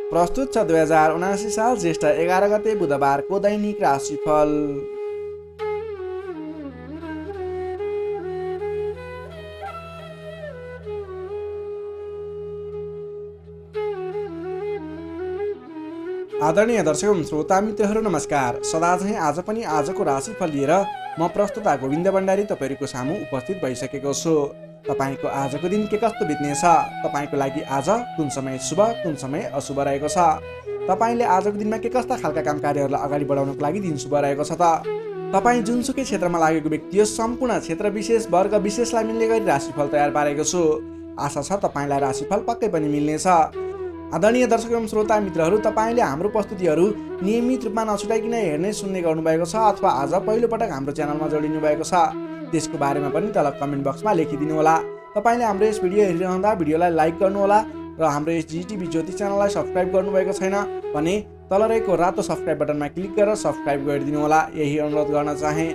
प्रस्तुत छ 2079 साल ज्येष्ठ 11 गते बुधबारको दैनिक राशिफल। आदरणीय दर्शक श्रोता मित्रहरू नमस्कार। सदाझै आज पनि आजको राशिफल लिएर म प्रस्तुता गोविन्द भण्डारी तपाईँहरूको सामु उपस्थित भइसकेको छु। तपाईँको आजको दिन के कस्तो बित्नेछ, तपाईँको लागि आज कुन समय शुभ कुन समय अशुभ रहेको छ, तपाईँले आजको दिनमा के कस्ता खालका काम कार्यहरूलाई अगाडि बढाउनको लागि दिन शुभ रहेको छ त, तपाईँ जुनसुकै क्षेत्रमा लागेको व्यक्ति हो सम्पूर्ण क्षेत्र विशेष वर्ग विशेषलाई मिल्ने गरी राशिफल तयार पारेको छु। आशा छ तपाईँलाई राशिफल पक्कै पनि मिल्नेछ। आदरणीय दर्शक एवं श्रोता मित्रहरू, तपाईँले हाम्रो प्रस्तुतिहरू नियमित रूपमा नछुटाइकन हेर्ने सुन्ने गर्नुभएको छ अथवा आज पहिलोपटक हाम्रो च्यानलमा जोडिनु भएको छ, त्यसको बारेमा पनि तल कमेन्ट बक्समा लेखिदिनु होला। तपाईँले हाम्रो यस भिडियो हेरिरहँदा भिडियोलाई लाइक गर्नुहोला र हाम्रो यस जिटिभी ज्योतिष च्यानललाई सब्सक्राइब गर्नुभएको छैन भने तल रहेको रातो सब्सक्राइब बटनमा क्लिक गरेर सब्सक्राइब गरिदिनु होला, यही अनुरोध गर्न चाहे।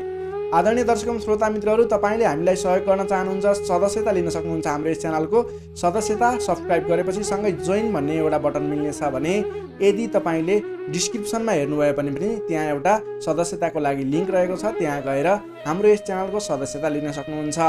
आदरणीय दर्शक श्रोता मित्रहरू, तपाईँले हामीलाई सहयोग गर्न चाहनुहुन्छ, सदस्यता लिन सक्नुहुन्छ। हाम्रो यस च्यानलको सदस्यता सब्सक्राइब गरेपछि सँगै जोइन भन्ने एउटा बटन मिल्नेछ भने यदि तपाईँले डिस्क्रिप्सनमा हेर्नुभयो भने पनि त्यहाँ एउटा सदस्यताको लागि लिङ्क रहेको छ, त्यहाँ गएर हाम्रो यस च्यानलको सदस्यता लिन सक्नुहुन्छ।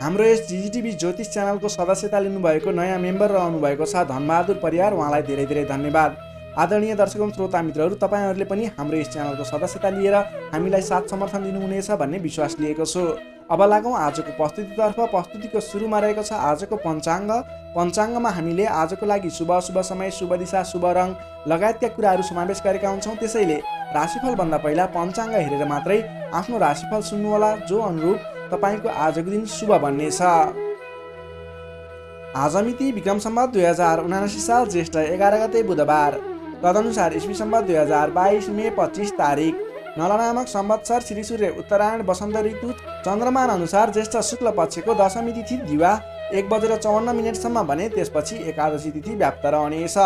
हाम्रो यस जिटिभी ज्योतिष च्यानलको सदस्यता लिनुभएको नयाँ मेम्बर रहनुभएको छ धनबहादुर परियार, उहाँलाई धेरै धेरै धन्यवाद। आदरणीय दर्शक श्रोता मित्रहरू, तपाईँहरूले पनि हाम्रो यस च्यानलको सदस्यता लिएर हामीलाई साथ समर्थन दिनुहुनेछ भन्ने विश्वास लिएको छु। अब लागौँ आजको प्रस्तुतितर्फ। प्रस्तुतिको सुरुमा रहेको छ आजको पञ्चाङ्ग। पञ्चाङ्गमा हामीले आजको लागि शुभ अशुभ समय, शुभ दिशा, शुभ रङ लगायतका कुराहरू समावेश गरेका हुन्छौँ। त्यसैले राशिफलभन्दा पहिला पञ्चाङ्ग हेरेर मात्रै आफ्नो राशिफल सुन्नुहोला, जो अनुरूप तपाईँको आजको दिन शुभ बन्नेछ। आज मिति विक्रम सम्वत 2079 साल ज्येष्ठ 11 गते बुधबार, तदनुसार इस्वी सम्वत 2022 मे 25 तारिक, नल नामक संवत्सर श्री सूर्य उत्तरायण वसन्त ऋतु, चन्द्रमान अनुसार ज्येष्ठ शुक्ल पक्षको दशमी तिथि दिवा 1:54 भने त्यसपछि एकादशी तिथि व्याप्त रहनेछ।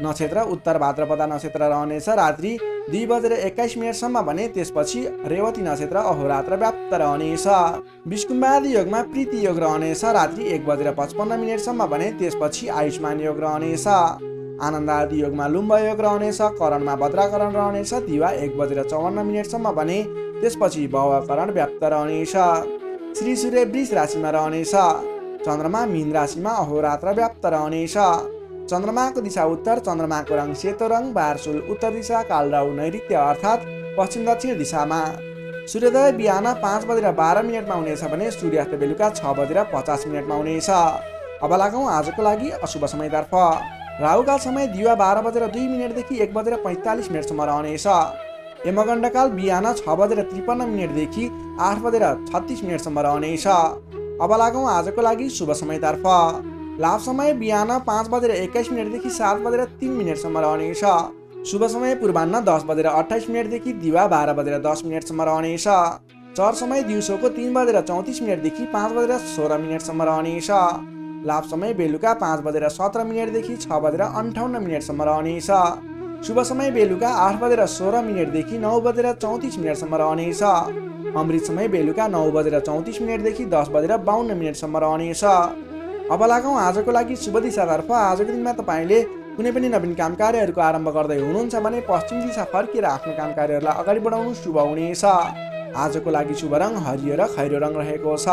नक्षत्र उत्तर भाद्रपदा नक्षत्र रहनेछ रात्रि 2:21 भने त्यसपछि रेवती नक्षत्र अहोरात्र व्याप्त रहनेछ। विष्कुम्बादी योगमा प्रीति योग रहनेछ रात्रि 1:55 भने त्यसपछि आयुष्मान योग रहनेछ। आनन्द आदि योगमा लुम्ब योग रहनेछ, करणमा भद्राकरण रहनेछ दिवा 1:54 भने त्यसपछि भवकरण व्याप्त रहनेछ। श्री सूर्य वृष राशिमा रहनेछ, चन्द्रमा मीन राशिमा अहोरात्र व्याप्त रहनेछ। चन्द्रमाको दिशा उत्तर, चन्द्रमाको रङ सेतो रङ, बारसुल उत्तर दिशा, कालराहु नैऋत्य अर्थात् पश्चिम दक्षिण दिशामा। सूर्योदय बिहान 5:12 हुनेछ भने सूर्यास्त बेलुका 6:50 हुनेछ। अब लागौँ आजको लागि अशुभ समयतर्फ। राहुकाल समय दिवा 12:02 देखि 1:45 रहनेछ। यमगण्डकाल बिहान 6:53 देखि 8:36 रहनेछ। अब लागौँ आजको लागि शुभ समयतर्फ। लाभ समय बिहान 5:21 देखि 7:03 रहनेछ। शुभ समय पूर्वाह्न 10:28 देखि दिवा 12:10 रहनेछ। चर समय दिउँसोको 3:34 देखि 5:16 रहनेछ। लाभ समय बेलुका 5:17 देखि 6:58 रहनेछ। शुभ समय बेलुका 8:16 देखि 9:34 रहनेछ। अमृत समय बेलुका 9:34 देखि 10:52 रहनेछ। अब लागौँ आजको लागि शुभ दिशातर्फ। आजको दिनमा तपाईँले कुनै पनि नवीन काम कार्यहरूको आरम्भ गर्दै हुनुहुन्छ भने पश्चिम दिशा फर्किएर आफ्नो काम कार्यहरूलाई अगाडि बढाउनु शुभ हुनेछ। आजको लागि शुभ रङ हरियो र खैरो रङ रहेको छ।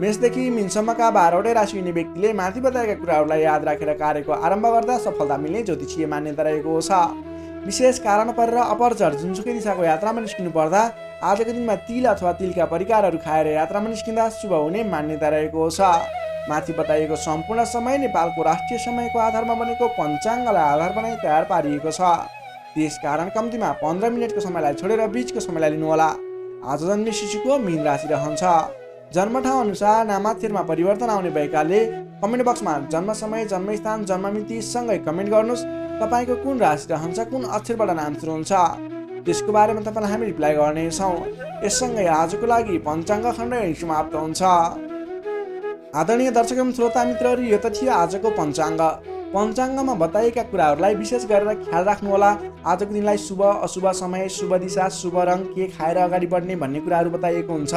मेषदेखि मीनसम्मका 12वटै राशि हुने व्यक्तिले माथि बताएका कुराहरूलाई याद राखेर कार्यको आरम्भ गर्दा सफलता मिल्ने ज्योतिषीय मान्यता रहेको छ। विशेष कारण परेर अपरचर जुनसुकै दिशाको यात्रामा निस्किनु पर्दा आजको दिनमा तिल अथवा तिलका परिकारहरू खाएर यात्रामा निस्किँदा शुभ हुने मान्यता रहेको छ। माथि बताइएको सम्पूर्ण समय नेपालको राष्ट्रिय समयको आधारमा बनेको पञ्चाङ्गलाई आधार बनाई तयार पारिएको छ। त्यसकारण कम्तीमा 15 मिनटको समयलाई छोडेर बीचको समयलाई लिनुहोला। आज जन्मे शिशुको मीन राशि रहन्छ। जन्मठाउँ अनुसार नामाक्षरमा परिवर्तन आउने भएकाले कमेन्ट बक्समा जन्म समय, जन्मस्थान, जन्ममिति सँगै कमेन्ट गर्नुहोस्। तपाईँको कुन राशि रहन्छ, कुन अक्षरबाट नाम सुरु हुन्छ, त्यसको बारेमा तपाईँलाई हामी रिप्लाई गर्नेछौँ। यससँगै आजको लागि पञ्चाङ्ग खण्ड समाप्त हुन्छ। आदरणीय दर्शक एवं श्रोता मित्रहरू, यो त थियो आजको पञ्चाङ्ग। पञ्चाङ्गमा बताइएका कुराहरूलाई विशेष गरेर ख्याल राख्नुहोला। आजको दिनलाई शुभ अशुभ समय, शुभ दिशा, शुभ रङ, के खाएर अगाडि बढ्ने भन्ने कुराहरू बताइएको हुन्छ,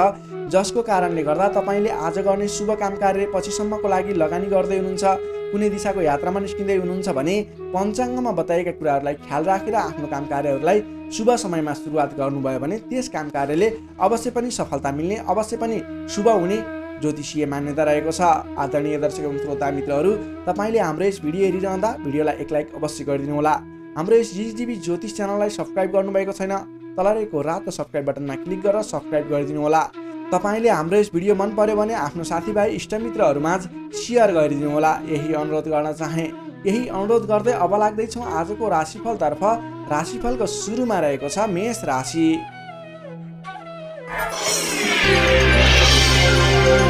जसको कारणले गर्दा तपाईँले आज गर्ने शुभ काम कार्य पछिसम्मको लागि लगानी गर्दै हुनुहुन्छ। कुनै दिशाको यात्रामा निस्किँदै हुनुहुन्छ भने पञ्चाङ्गमा बताइएका कुराहरूलाई ख्याल राखेर आफ्नो काम कार्यहरूलाई शुभ समयमा सुरुवात गर्नुभयो भने त्यस काम कार्यले अवश्य पनि सफलता मिल्ने, अवश्य पनि शुभ हुने ज्योतिषीय मान्यता रहेको छ। आदरणीय दर्शक एवं श्रोता मित्रहरू, तपाईँले हाम्रो यस भिडियो हेरिरहँदा भिडियोलाई एक लाइक अवश्य गरिदिनु होला। हाम्रो यस जिजिटिभी ज्योतिष च्यानललाई सब्सक्राइब गर्नुभएको छैन, तल रहेको रातो सब्सक्राइब बटनमा क्लिक गरेर सब्सक्राइब गरिदिनु होला। तपाईँले हाम्रो यस भिडियो मन पर्यो भने आफ्नो साथीभाइ इष्टमित्रहरूमाझ सेयर गरिदिनु होला, यही अनुरोध गर्न चाहे। यही अनुरोध गर्दै अब लाग्दैछौँ आजको राशिफलतर्फ। राशिफलको सुरुमा रहेको छ मेष राशि।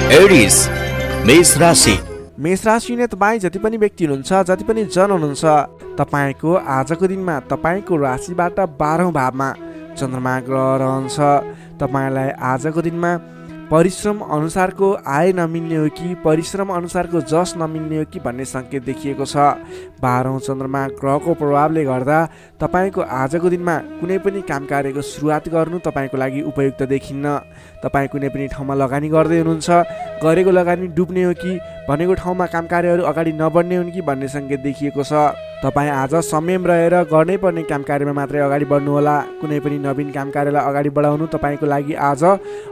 एरिस मेष राशि। मेष राशि नै तपाईँ जति पनि व्यक्ति हुनुहुन्छ, जति पनि जन हुनुहुन्छ, तपाईँको आजको दिनमा तपाईँको राशिबाट 12औं भावमा चन्द्रमा ग्रह रहन्छ। तपाईँलाई आजको दिनमा परिश्रम अनुसारको आय नमिल्ने हो कि परिश्रम अनुसारको जस नमिल्ने हो कि भन्ने सङ्केत देखिएको छ। 12औं चन्द्रमा ग्रहको प्रभावले गर्दा तपाईँको आजको दिनमा कुनै पनि काम कार्यको सुरुवात गर्नु तपाईँको लागि उपयुक्त देखिन्न। तपाईँ कुनै पनि ठाउँमा लगानी गर्दै हुनुहुन्छ, गरेको लगानी डुब्ने हो कि भनेको ठाउँमा काम कार्यहरू अगाडि नबढ्ने हुन् कि भन्ने सङ्केत देखिएको छ। तपाईँ आज संयम रहेर गर्नै पर्ने काम कार्यमा मात्रै अगाडि बढ्नुहोला। कुनै पनि नवीन काम कार्यलाई अगाडि बढाउनु तपाईँको लागि आज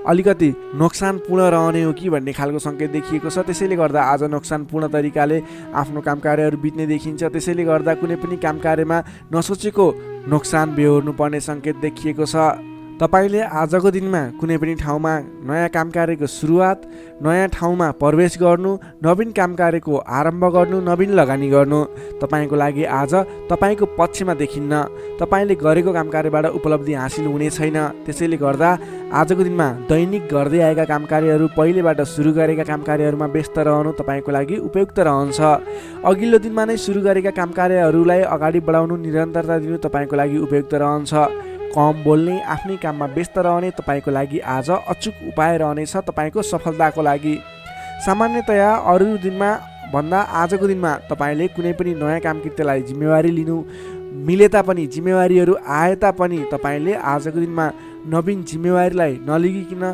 अलिकति नोक्सानपूर्ण रहने हो कि भन्ने खालको सङ्केत देखिएको छ। त्यसैले गर्दा आज नोक्सानपूर्ण तरिकाले आफ्नो काम कार्यहरू बित्ने देखिन्छ। त्यसैले गर्दा कुनै पनि काम कार्यमा नसोचेको नोक्सान बेहोर्नु पर्ने सङ्केत देखिएको छ। तपाईँले आजको दिनमा कुनै पनि ठाउँमा नयाँ काम कार्यको सुरुवात, नयाँ ठाउँमा प्रवेश गर्नु, नवीन काम कार्यको आरम्भ गर्नु, नवीन लगानी गर्नु तपाईँको लागि आज तपाईँको पक्षमा देखिन्न। तपाईँले गरेको काम कार्यबाट उपलब्धि हासिल हुने छैन। त्यसैले गर्दा आजको दिनमा दैनिक गर्दै आएका काम कार्यहरू, पहिलेबाट सुरु गरेका काम कार्यहरूमा व्यस्त रहनु तपाईँको लागि उपयुक्त रहन्छ। अघिल्लो दिनमा नै सुरु गरेका काम कार्यहरूलाई अगाडि बढाउनु, निरन्तरता दिनु तपाईँको लागि उपयुक्त रहन्छ। कम बोल्ने, आफ्नै काममा व्यस्त रहने तपाईँको लागि आज अचुक उपाय रहनेछ तपाईँको सफलताको लागि। सामान्यतया अरू दिनमा भन्दा आजको दिनमा तपाईँले कुनै पनि नयाँ काम कृत्यलाई जिम्मेवारी लिनु मिले तापनि, जिम्मेवारीहरू आए तापनि तपाईँले आजको दिनमा नवीन जिम्मेवारीलाई नलिगिकन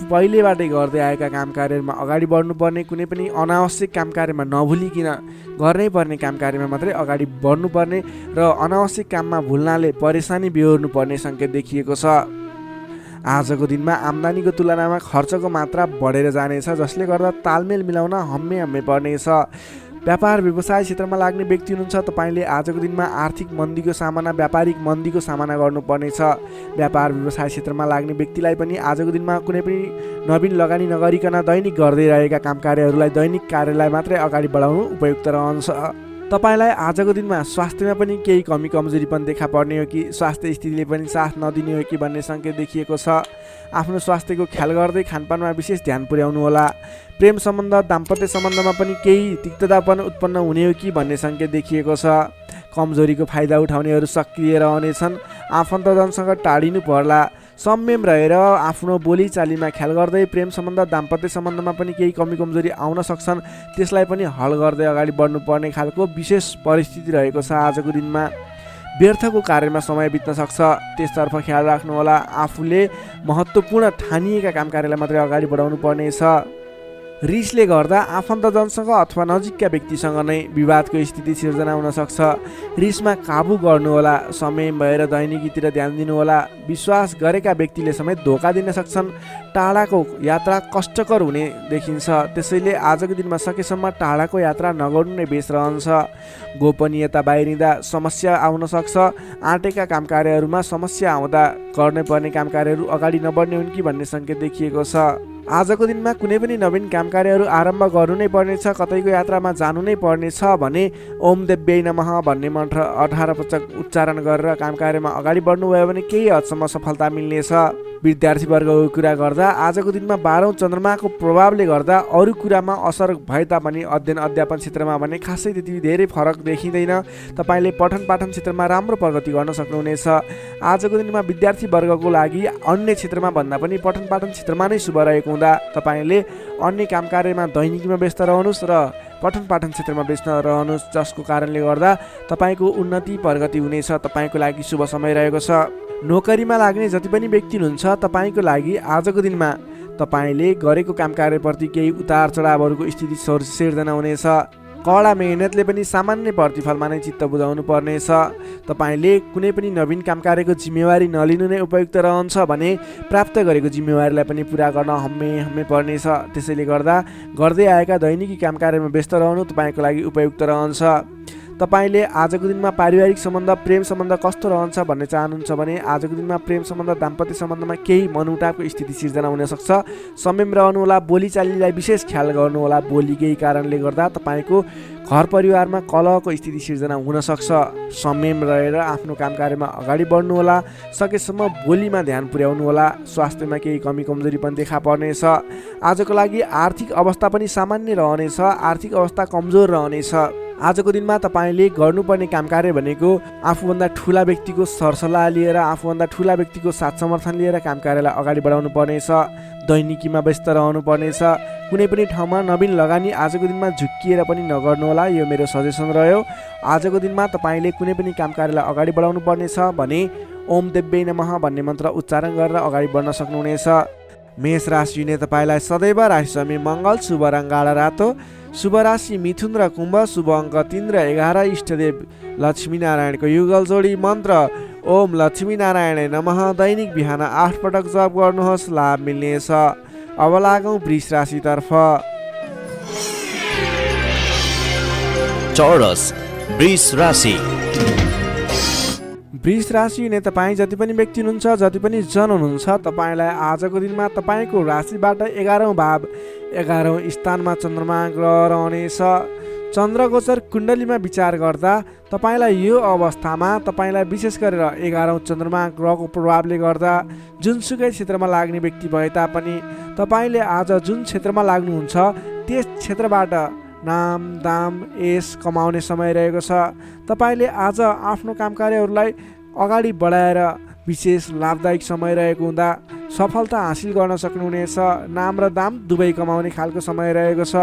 पहिलेबाटै गर्दै आएका काम कार्यमा अगाडि बढ्नुपर्ने, कुनै पनि अनावश्यक काम कार्यमा नभुलिकन गर्नै पर्ने काम कार्यमा मात्रै अगाडि बढ्नुपर्ने र अनावश्यक काममा भुल्नाले परेशानी बेहोर्नु पर्ने सङ्केत देखिएको छ। आजको दिनमा आम्दानीको तुलनामा खर्चको मात्रा बढेर जानेछ, जसले गर्दा तालमेल मिलाउन हम्मे पर्नेछ। व्यापार व्यवसाय क्षेत्रमा लाग्ने व्यक्ति हुनुहुन्छ, तपाईँले आजको दिनमा आर्थिक मन्दीको सामना, व्यापारिक मन्दीको सामना गर्नुपर्नेछ। व्यापार व्यवसाय क्षेत्रमा लाग्ने व्यक्तिलाई पनि आजको दिनमा कुनै पनि नवीन लगानी नगरिकन दैनिक गर्दै रहेका काम कार्यहरूलाई, दैनिक कार्यलाई मात्रै अगाडि बढाउनु उपयुक्त रहन्छ। तपाईँलाई आजको दिनमा स्वास्थ्यमा पनि केही कमी कमजोरी पनि देखा पर्ने हो कि स्वास्थ्य स्थितिले पनि साथ नदिने हो कि भन्ने सङ्केत देखिएको छ। आफ्नो स्वास्थ्यको ख्याल गर्दै खानपानमा विशेष ध्यान पुर्याउनु होला। प्रेम सम्बन्ध, दाम्पत्य सम्बन्धमा पनि केही तिक्ततापन उत्पन्न हुने हो कि भन्ने सङ्केत देखिएको छ। कमजोरीको फाइदा उठाउनेहरू सक्रिय रहनेछन्। आफन्तजनसँग टाढिनु पर्ला। संयम रहेर आफ्नो बोलीचालीमा ख्याल गर्दै प्रेम सम्बन्ध, दाम्पत्य सम्बन्धमा पनि केही कमी कमजोरी आउन सक्छन्, त्यसलाई पनि हल गर्दै अगाडि बढ्नुपर्ने खालको विशेष परिस्थिति रहेको छ। आजको दिनमा व्यर्थको कार्यमा समय बित्न सक्छ, त्यसतर्फ ख्याल राख्नुहोला। आफूले महत्त्वपूर्ण ठानिएका काम कार्यलाई मात्रै अगाडि बढाउनु पर्नेछ। रिसले गर्दा आफन्तजनसँग अथवा नजिकका व्यक्तिसँग नै विवादको स्थिति सिर्जना हुन सक्छ। रिसमा काबु गर्नुहोला। समय भएर दैनिकीतिर ध्यान दिनुहोला। विश्वास गरेका व्यक्तिले समेत धोका दिन सक्छन्। टाढाको यात्रा कष्टकर हुने देखिन्छ, त्यसैले आजको दिनमा सकेसम्म टाढाको यात्रा नगर्नु नै बेस रहन्छ। गोपनीयता बाहिरिँदा समस्या आउन सक्छ। आँटेका काम कार्यहरूमा समस्या आउँदा गर्नै पर्ने काम कार्यहरू अगाडि नबढ्ने हुन् कि भन्ने सङ्केत देखिएको छ। आजको दिनमा कुनै पनि नवीन काम कार्यहरू आरम्भ गर्नु नै पर्नेछ, कतैको यात्रामा जानु नै पर्नेछ भने ओम देव्यै नमः भन्ने मन्त्र 18 पटक उच्चारण गरेर काम कार्यमा अगाडि बढ्नुभयो भने केही हदसम्म सफलता मिल्नेछ। विद्यार्थी वर्गको कुरा गर्दा आजको दिनमा 12औं चन्द्रमाको प्रभावले गर्दा अरू कुरामा असर भए तापनि अध्ययन अध्यापन क्षेत्रमा भने खासै त्यति धेरै फरक देखिँदैन। तपाईँले पठन पाठन क्षेत्रमा राम्रो प्रगति गर्न सक्नुहुनेछ। आजको दिनमा विद्यार्थी वर्गको लागि अन्य क्षेत्रमा भन्दा पनि पठन पाठन क्षेत्रमा नै शुभ रहेको हुँदा तपाईँले अन्य काम कार्यमा दैनिकीमा व्यस्त रहनुहोस् र पठन पाठन क्षेत्रमा व्यस्त रहनुहोस्, जसको कारणले गर्दा तपाईँको उन्नति प्रगति हुनेछ, तपाईँको लागि शुभ समय रहेको छ। नोकरीमा लाग्ने जति पनि व्यक्ति हुनुहुन्छ तपाईँको लागि आजको दिनमा तपाईँले गरेको काम कार्यप्रति केही उतार चढावहरूको स्थिति सिर्जना हुनेछ। कडा मेहनतले पनि सामान्य प्रतिफलमा नै चित्त बुझाउनु पर्नेछ। तपाईँले कुनै पनि नवीन काम कार्यको जिम्मेवारी नलिनु नै उपयुक्त रहन्छ भने प्राप्त गरेको जिम्मेवारीलाई पनि पुरा गर्न हम्मे पर्नेछ। त्यसैले गर्दा गर्दै आएका दैनिकी काम कार्यमा व्यस्त रहनु तपाईँको लागि उपयुक्त रहन्छ। तपाईँले आजको दिनमा पारिवारिक सम्बन्ध, प्रेम सम्बन्ध कस्तो रहन्छ भन्ने चाहनुहुन्छ भने आजको दिनमा प्रेम सम्बन्ध, दाम्पत्य सम्बन्धमा केही मनमुटावको स्थिति सिर्जना हुनसक्छ। संयम रहनुहोला, बोलीचालीलाई विशेष ख्याल गर्नुहोला। बोलीकै कारणले गर्दा तपाईँको घर परिवारमा कलहको स्थिति सिर्जना हुनसक्छ। संयम रहेर आफ्नो काम कार्यमा अगाडि बढ्नुहोला। सकेसम्म बोलीमा ध्यान पुर्याउनुहोला। स्वास्थ्यमा केही कमी कमजोरी पनि देखा पर्नेछ। आजको लागि आर्थिक अवस्था पनि सामान्य रहनेछ, आर्थिक अवस्था कमजोर रहनेछ। आजको दिनमा तपाईँले गर्नुपर्ने काम कार्य भनेको आफूभन्दा ठुला व्यक्तिको सरसल्लाह लिएर, आफूभन्दा ठुला व्यक्तिको साथ समर्थन लिएर काम कार्यलाई अगाडि बढाउनु पर्नेछ। दैनिकीमा व्यस्त रहनु पर्नेछ। कुनै पनि ठाउँमा नवीन लगानी आजको दिनमा झुक्किएर पनि नगर्नुहोला, यो मेरो सजेसन रह्यो। आजको दिनमा तपाईँले कुनै पनि काम कार्यलाई अगाडि बढाउनु पर्नेछ भने ओम देव्यै नमः भन्ने मन्त्र उच्चारण गरेर अगाडि बढ्न सक्नुहुनेछ। मेष राशिले तपाईँलाई सदैव राशि स्वामी मङ्गल, शुभ रङ गाढा रातो, शुभ राशि मिथुन र कुम्भ, शुभ अङ्क 3 र 11, इष्टदेव लक्ष्मीनारायणको युगल जोडी मन्त्र ओम लक्ष्मीनारायण नमः। दैनिक बिहान 8 पटक जप गर्नुहोस्, लाभ मिल्नेछ। अब लागौँ वृष राशितर्फ। चौरस वृष राशि। वृष राशि हुने तपाईँ जति पनि व्यक्ति हुनुहुन्छ, जति पनि जन हुनुहुन्छ, तपाईँलाई आजको दिनमा तपाईँको राशिबाट 11औं भाव 11औं स्थानमा चन्द्रमा ग्रह रहनेछ। चन्द्रगोचर कुण्डलीमा विचार गर्दा तपाईँलाई यो अवस्थामा तपाईँलाई विशेष गरेर 11औं चन्द्रमा ग्रहको प्रभावले गर्दा जुनसुकै क्षेत्रमा लाग्ने व्यक्ति भए तापनि तपाईँले आज जुन क्षेत्रमा लाग्नुहुन्छ त्यस क्षेत्रबाट नाम दाम यश कमाउने समय रहेको छ। तपाईँले आज आफ्नो काम कार्यहरूलाई अगाडि बढाएर विशेष लाभदायक समय रहेको हुँदा सफलता हासिल गर्न सक्नुहुनेछ। नाम र दाम दुवै कमाउने खालको समय रहेको छ।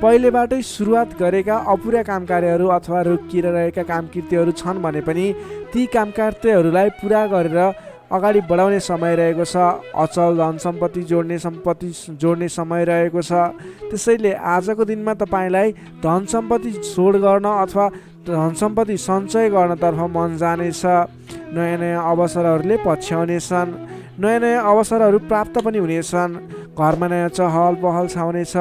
पहिलेबाटै सुरुवात गरेका अपुरा काम कार्यहरू अथवा रोकिएर रहेका काम कृत्यहरू छन् भने पनि ती काम कार्यहरूलाई पुरा गरेर अगाडि बढाउने समय रहेको छ। अचल धन सम्पत्ति जोड्ने समय रहेको छ। त्यसैले आजको दिनमा तपाईँलाई धन सम्पत्ति जोड गर्न अथवा धन सम्पत्ति सञ्चय गर्नतर्फ मन जानेछ। नयाँ नयाँ अवसरहरूले पछ्याउनेछन्। नयाँ नयाँ अवसरहरू प्राप्त पनि हुनेछन्। घरमा नयाँ चहल पहल छाउनेछ।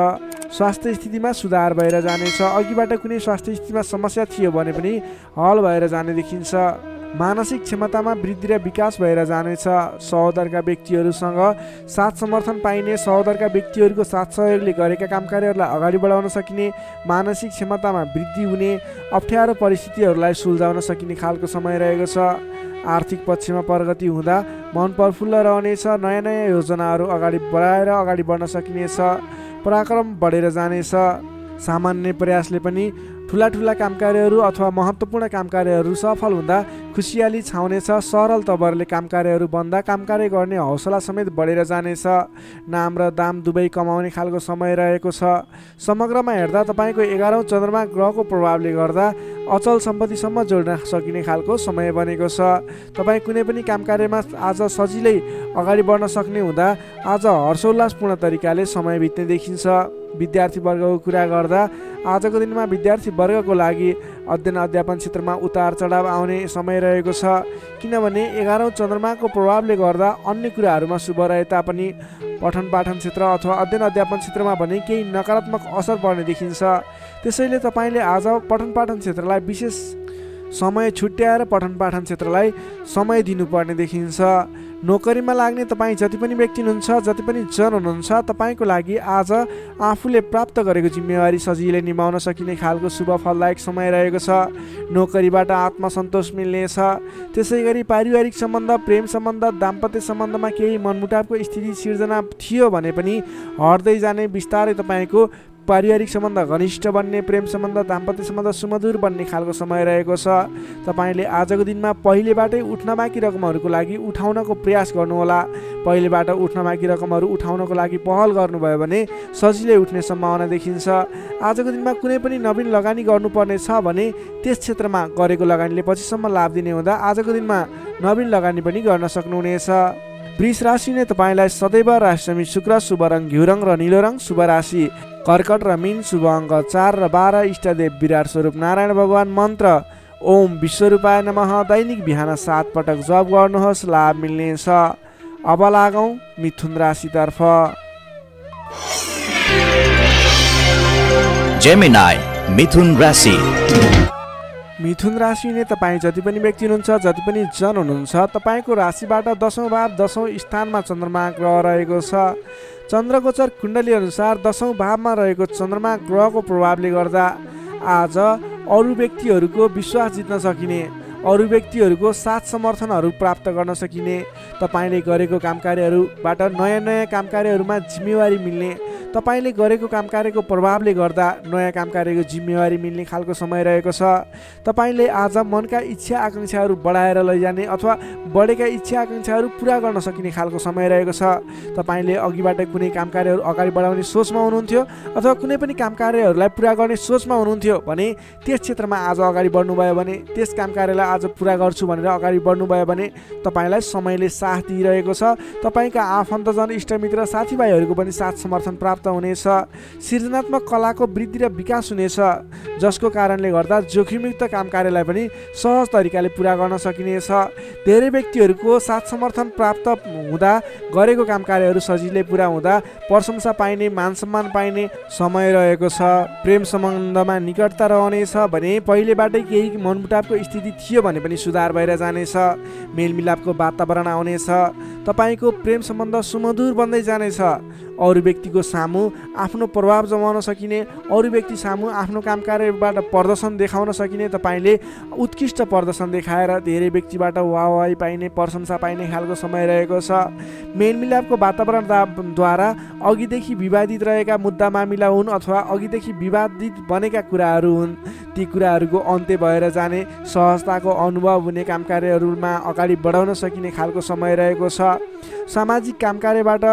स्वास्थ्य स्थितिमा सुधार भएर जानेछ। अघिबाट कुनै स्वास्थ्य स्थितिमा समस्या थियो भने पनि हल भएर जाने देखिन्छ। मानसिक क्षमतामा वृद्धि र विकास भएर जानेछ। सहोदरका व्यक्तिहरूसँग साथ समर्थन पाइने, सहोदरका व्यक्तिहरूको साथ सहयोगले गरेका काम कार्यहरूलाई अगाडि बढाउन सकिने, मानसिक क्षमतामा वृद्धि हुने, अप्ठ्यारो परिस्थितिहरूलाई सुल्झाउन सकिने खालको समय रहेको छ। आर्थिक पक्षमा प्रगति हुँदा मन प्रफुल्ल रहनेछ। नयाँ नयाँ योजनाहरू अगाडि बढाएर अगाडि बढ्न सकिनेछ। पराक्रम बढेर जानेछ। सामान्य प्रयासले पनि ठुला ठुला काम कार्यहरू अथवा महत्त्वपूर्ण काम कार्यहरू सफल हुँदा खुसियाली छाउनेछ। सरल तवरले काम कार्यहरू बन्दा काम कार्य गर्ने हौसला समेत बढेर जानेछ। नाम र दाम दुवै कमाउने खालको समय रहेको छ। समग्रमा हेर्दा तपाईँको 11औं चन्द्रमा ग्रहको प्रभावले गर्दा अचल सम्पत्तिसम्म जोड्न सकिने खालको समय बनेको छ। तपाईँ कुनै पनि काम कार्यमा आज सजिलै अगाडि बढ्न सक्ने हुँदा आज हर्षोल्लासपूर्ण तरिकाले समय बित्ने देखिन्छ। विद्यार्थी वर्गको कुरा गर्दा आजको दिनमा विद्यार्थी वर्गको लागि अध्ययन अध्यापन क्षेत्रमा उतार चढाव आउने समय रहेको छ। किनभने 11औं चन्द्रमाको प्रभावले गर्दा अन्य कुराहरूमा शुभ रहे तापनि पठन पाठन क्षेत्र अथवा अध्ययन अध्यापन क्षेत्रमा भने केही नकारात्मक असर पर्ने देखिन्छ। त्यसैले तपाईँले आज पठन पाठन क्षेत्रलाई विशेष समय छुट्याएर पठन पाठन क्षेत्रलाई समय दिनुपर्ने देखिन्छ। नोकरीमा लाग्ने तपाईँ जति पनि व्यक्ति हुनुहुन्छ, जति पनि जन हुनुहुन्छ, तपाईँको लागि आज आफूले प्राप्त गरेको जिम्मेवारी सजिलै निभाउन सकिने खालको शुभ फलदायक समय रहेको छ। नोकरीबाट आत्मसन्तोष मिल्नेछ। त्यसै गरी पारिवारिक सम्बन्ध, प्रेम सम्बन्ध, दाम्पत्य सम्बन्धमा केही मनमुटावको स्थिति सिर्जना थियो भने पनि हट्दै जाने, बिस्तारै तपाईँको पारिवारिक सम्बन्ध घनिष्ठ बन्ने, प्रेम सम्बन्ध, दाम्पत्य सम्बन्ध सुमधुर बन्ने खालको समय रहेको छ। तपाईँले आजको दिनमा पहिलेबाटै उठ्न बाँकी रकमहरूको लागि उठाउनको प्रयास गर्नुहोला। पहिलेबाट उठ्न बाँकी रकमहरू उठाउनको लागि पहल गर्नुभयो भने सजिलै उठ्ने सम्भावना देखिन्छ। आजको दिनमा कुनै पनि नवीन लगानी गर्नुपर्ने छ भने त्यस क्षेत्रमा गरेको लगानीले पछिसम्म लाभ दिने हुँदा आजको दिनमा नवीन लगानी पनि गर्न सक्नुहुनेछ। वृष राशि नै तपाईँलाई सदैव राशिसमी शुक्र, शुभ रङ घिउ रङ र निलो रङ, शुभ राशि कर्कट र मीन, शुभ अङ्क 4 र 12, इष्टदेव विराट स्वरूप नारायण भगवान, मन्त्र ओम विश्वरूपाय नमः। दैनिक बिहान 7 पटक जप गर्नुहोस्, लाभ मिल्नेछ। अब लागौँ मिथुन राशितर्फ। जेमिनाई मिथुन राशि। मिथुन राशि नै तपाईँ जति पनि व्यक्ति हुनुहुन्छ, जति पनि जन हुनुहुन्छ, तपाईँको राशिबाट 10औं भाव 10औं स्थानमा चन्द्रमा ग्रह रहेको छ। चन्द्रगोचर कुण्डली अनुसार 10औं भावमा रहेको चन्द्रमा ग्रहको प्रभावले गर्दा आज अरू व्यक्तिहरूको विश्वास जित्न सकिने, अरू व्यक्तिहरूको साथ समर्थनहरू प्राप्त गर्न सकिने, तपाईँले गरेको कामकार्यहरूबाट नयाँ नयाँ कामकार्यहरूमा जिम्मेवारी मिल्ने, तपाईँले गरेको कामकार्यको प्रभावले गर्दा नयाँ कामकार्यको जिम्मेवारी मिल्ने खालको समय रहेको छ। तपाईँले आज मनका इच्छा आकाङ्क्षाहरू बढाएर लैजाने अथवा बढेका इच्छा आकाङ्क्षाहरू पुरा गर्न सकिने खालको समय रहेको छ। तपाईँले अघिबाट कुनै कामकार्यहरू अगाडि बढाउने सोचमा हुनुहुन्थ्यो अथवा कुनै पनि कामकार्यहरूलाई पुरा गर्ने सोचमा हुनुहुन्थ्यो भने त्यस क्षेत्रमा आज अगाडि बढ्नुभयो भने, त्यस कामकार्यलाई आज पुरा गर्छु भनेर अगाडि बढ्नुभयो भने तपाईँलाई समयले साथ दिइरहेको छ। तपाईँका आफन्तजन, इष्टमित्र, साथीभाइहरूको पनि साथ समर्थन प्राप्त हुनेछ। सृजनात्मक कलाको वृद्धि र विकास हुनेछ, जसको कारणले गर्दा जोखिमयुक्त कामकार्यलाई पनि सहज तरिकाले पुरा गर्न सकिनेछ। धेरै व्यक्तिहरूको साथ समर्थन प्राप्त हुँदा गरेको कामकार्यहरू सजिलै पुरा हुँदा प्रशंसा पाइने, मान सम्मान पाइने समय रहेको छ। प्रेम सम्बन्धमा निकटता रहनेछ भने पहिलेबाटै केही मनमुटावको स्थिति थियो भने पनि सुधार भएर जानेछ। मेलमिलापको वातावरण आउनेछ। तपाईँको प्रेम सम्बन्ध सुमधुर बन्दै जानेछ। अरू व्यक्तिको सामु आफ्नो प्रभाव जमाउन सकिने, अरू व्यक्ति सामु आफ्नो कामकार्यबाट प्रदर्शन देखाउन सकिने, तपाईँले उत्कृष्ट प्रदर्शन देखाएर धेरै व्यक्तिबाट वाहवाही पाइने, प्रशंसा पाइने खालको समय रहेको छ। मेलमिलापको वातावरणद्वारा अघिदेखि विवादित रहेका मुद्दा मामिला हुन् अथवा अघिदेखि विवादित बनेका कुराहरू हुन्, ती कुराहरूको अन्त्य भएर जाने, सहजताको अनुभव हुने, कामकार्यहरूमा अगाडि बढाउन सकिने खालको समय रहेको छ। सामाजिक कामकार्यबाट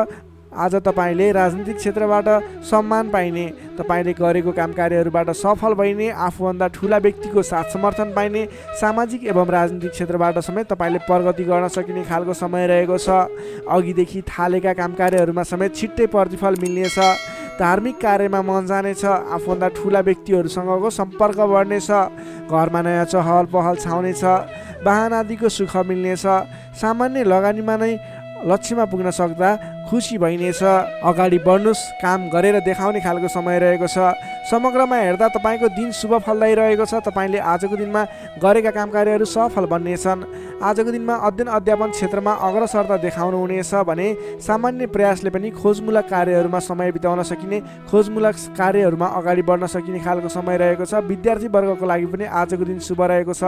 आज तपाईँले राजनीतिक क्षेत्रबाट सम्मान पाइने, तपाईँले गरेको कामकार्यहरूबाट सफल भइने, आफूभन्दा ठुला व्यक्तिको साथ समर्थन पाइने, सामाजिक एवं राजनीतिक क्षेत्रबाट समेत तपाईँले प्रगति गर्न सकिने खालको समय रहेको छ। अघिदेखि थालेका कामकार्यहरूमा समेत छिट्टै प्रतिफल मिल्नेछ। धार्मिक कार्यमा मन जानेछ। आफूभन्दा ठुला व्यक्तिहरूसँगको सम्पर्क बढ्नेछ। घरमा नयाँ चहल पहल छाउनेछ। वाहन आदिको सुख मिल्नेछ। सामान्य लगानीमा नै लक्ष्यमा पुग्न सक्दा खुसी भइनेछ। अगाडि बढ्नुहोस्, काम गरेर देखाउने खालको समय रहेको छ। समग्रमा हेर्दा तपाईँको दिन शुभ फलदायी रहेको छ। तपाईँले आजको दिनमा गरेका कामकार्यहरू सफल बन्नेछन्। आजको दिनमा अध्ययन अध्यापन क्षेत्रमा अग्रसरता देखाउनु हुनेछ भने सामान्य प्रयासले पनि खोजमूलक कार्यहरूमा समय बिताउन सकिने, खोजमूलक कार्यहरूमा अगाडि बढ्न सकिने खालको समय रहेको छ। विद्यार्थी वर्गको लागि पनि आजको दिन शुभ रहेको छ।